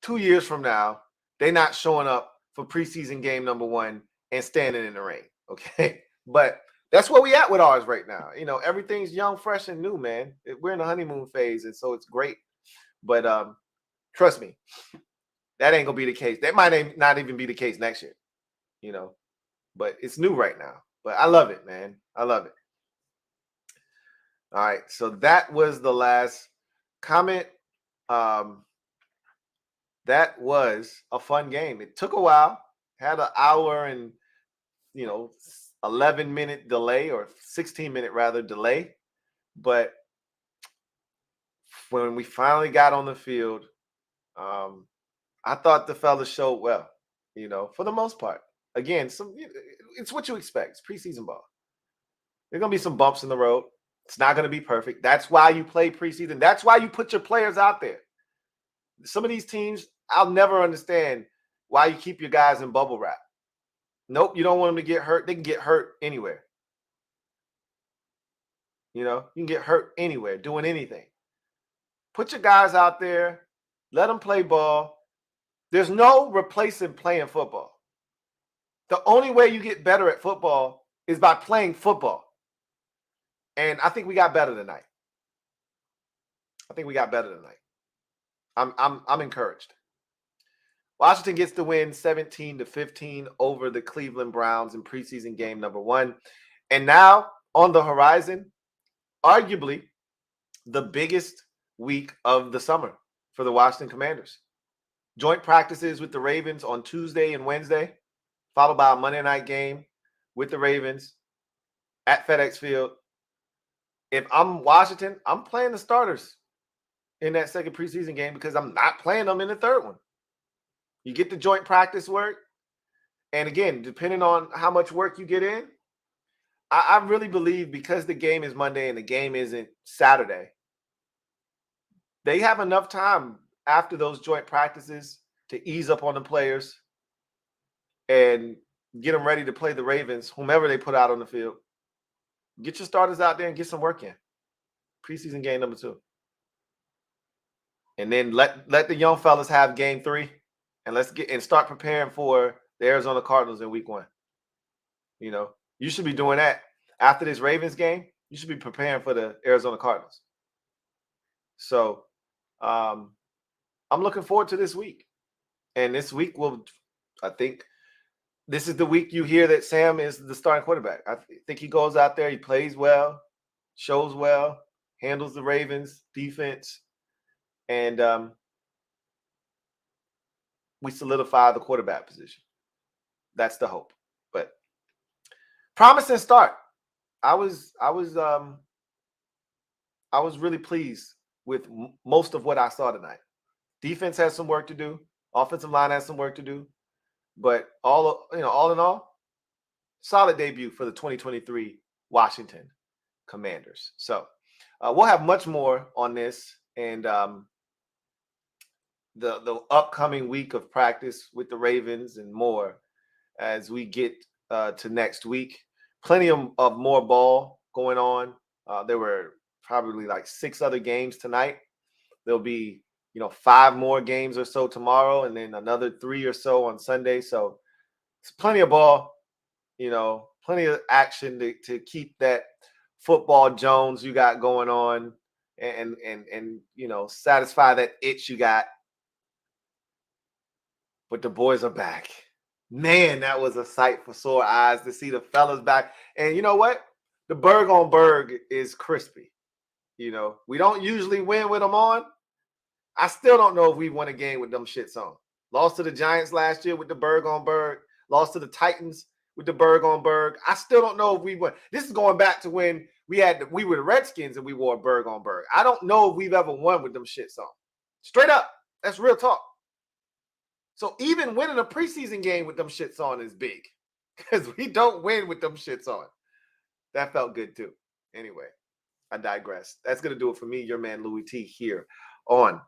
[SPEAKER 1] 2 years from now, they're not showing up for preseason game number 1 and standing in the rain. Okay, but that's where we at with ours right now. Everything's young, fresh, and new, man. We're in the honeymoon phase, and so it's great. But trust me, that ain't gonna be the case. That might not even be the case next year. But it's new right now. But I love it, man. I love it. All right, so that was the last comment. That was a fun game. It took a while. Had an hour and 11-minute delay, or 16-minute rather delay. But when we finally got on the field, I thought the fellas showed well, for the most part. Again, it's what you expect. It's preseason ball. There's going to be some bumps in the road. It's not going to be perfect. That's why you play preseason. That's why you put your players out there. Some of these teams, I'll never understand why you keep your guys in bubble wrap. Nope, you don't want them to get hurt. They can get hurt anywhere. You can get hurt anywhere, doing anything. Put your guys out there. Let them play ball. There's no replacing playing football. The only way you get better at football is by playing football. And I think we got better tonight. I'm encouraged. Washington gets the win 17-15 over the Cleveland Browns in preseason game number 1. And now on the horizon, arguably the biggest week of the summer for the Washington Commanders. Joint practices with the Ravens on Tuesday and Wednesday, followed by a Monday night game with the Ravens at FedEx Field. If I'm Washington, I'm playing the starters in that second preseason game because I'm not playing them in the third one. You get the joint practice work. And again, depending on how much work you get in, I really believe because the game is Monday and the game isn't Saturday, they have enough time after those joint practices to ease up on the players and get them ready to play the Ravens, whomever they put out on the field. Get your starters out there and get some work in. Preseason game number 2. And then let the young fellas have game 3. And start preparing for the Arizona Cardinals in week 1. You should be doing that after this Ravens game. You should be preparing for the Arizona Cardinals. So I'm looking forward to this week. And this week I think this is the week you hear that Sam is the starting quarterback. I think he goes out there, he plays well, shows well, handles the Ravens defense, and we solidify the quarterback position. That's the hope. But promising start. I was really pleased with most of what I saw tonight. Defense has some work to do. Offensive line has some work to do. But all in all, solid debut for the 2023 Washington Commanders. So we'll have much more on this and the upcoming week of practice with the Ravens and more as we get to next week. Plenty of more ball going on There were probably like 6 other games tonight. There'll be, 5 more games or so tomorrow, and then another 3 or so on Sunday. So it's plenty of ball, plenty of action to keep that football Jones you got going on, and satisfy that itch you got. But the boys are back. Man, that was a sight for sore eyes to see the fellas back. And you know what? The Berg on Berg is crispy. We don't usually win with them on. I still don't know if we won a game with them shits on. Lost to the Giants last year with the Berg on Berg. Lost to the Titans with the Berg on Berg. I still don't know if we won. This is going back to when we were the Redskins and we wore Berg on Berg. I don't know if we've ever won with them shits on. Straight up. That's real talk. So even winning a preseason game with them shits on is big, because we don't win with them shits on. That felt good too. Anyway, I digress. That's going to do it for me, your man Louie T, here on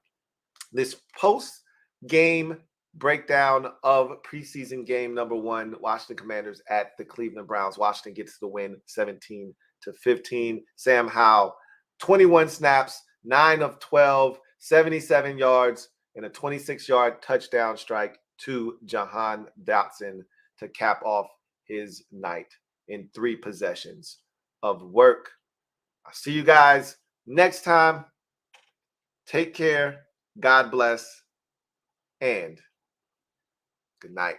[SPEAKER 1] this post-game breakdown of preseason game number 1, Washington Commanders at the Cleveland Browns. Washington gets the win 17-15. Sam Howell, 21 snaps, 9 of 12, 77 yards, and a 26-yard touchdown strike to Jahan Dotson to cap off his night in 3 possessions of work. I'll see you guys next time. Take care. God bless. And good night.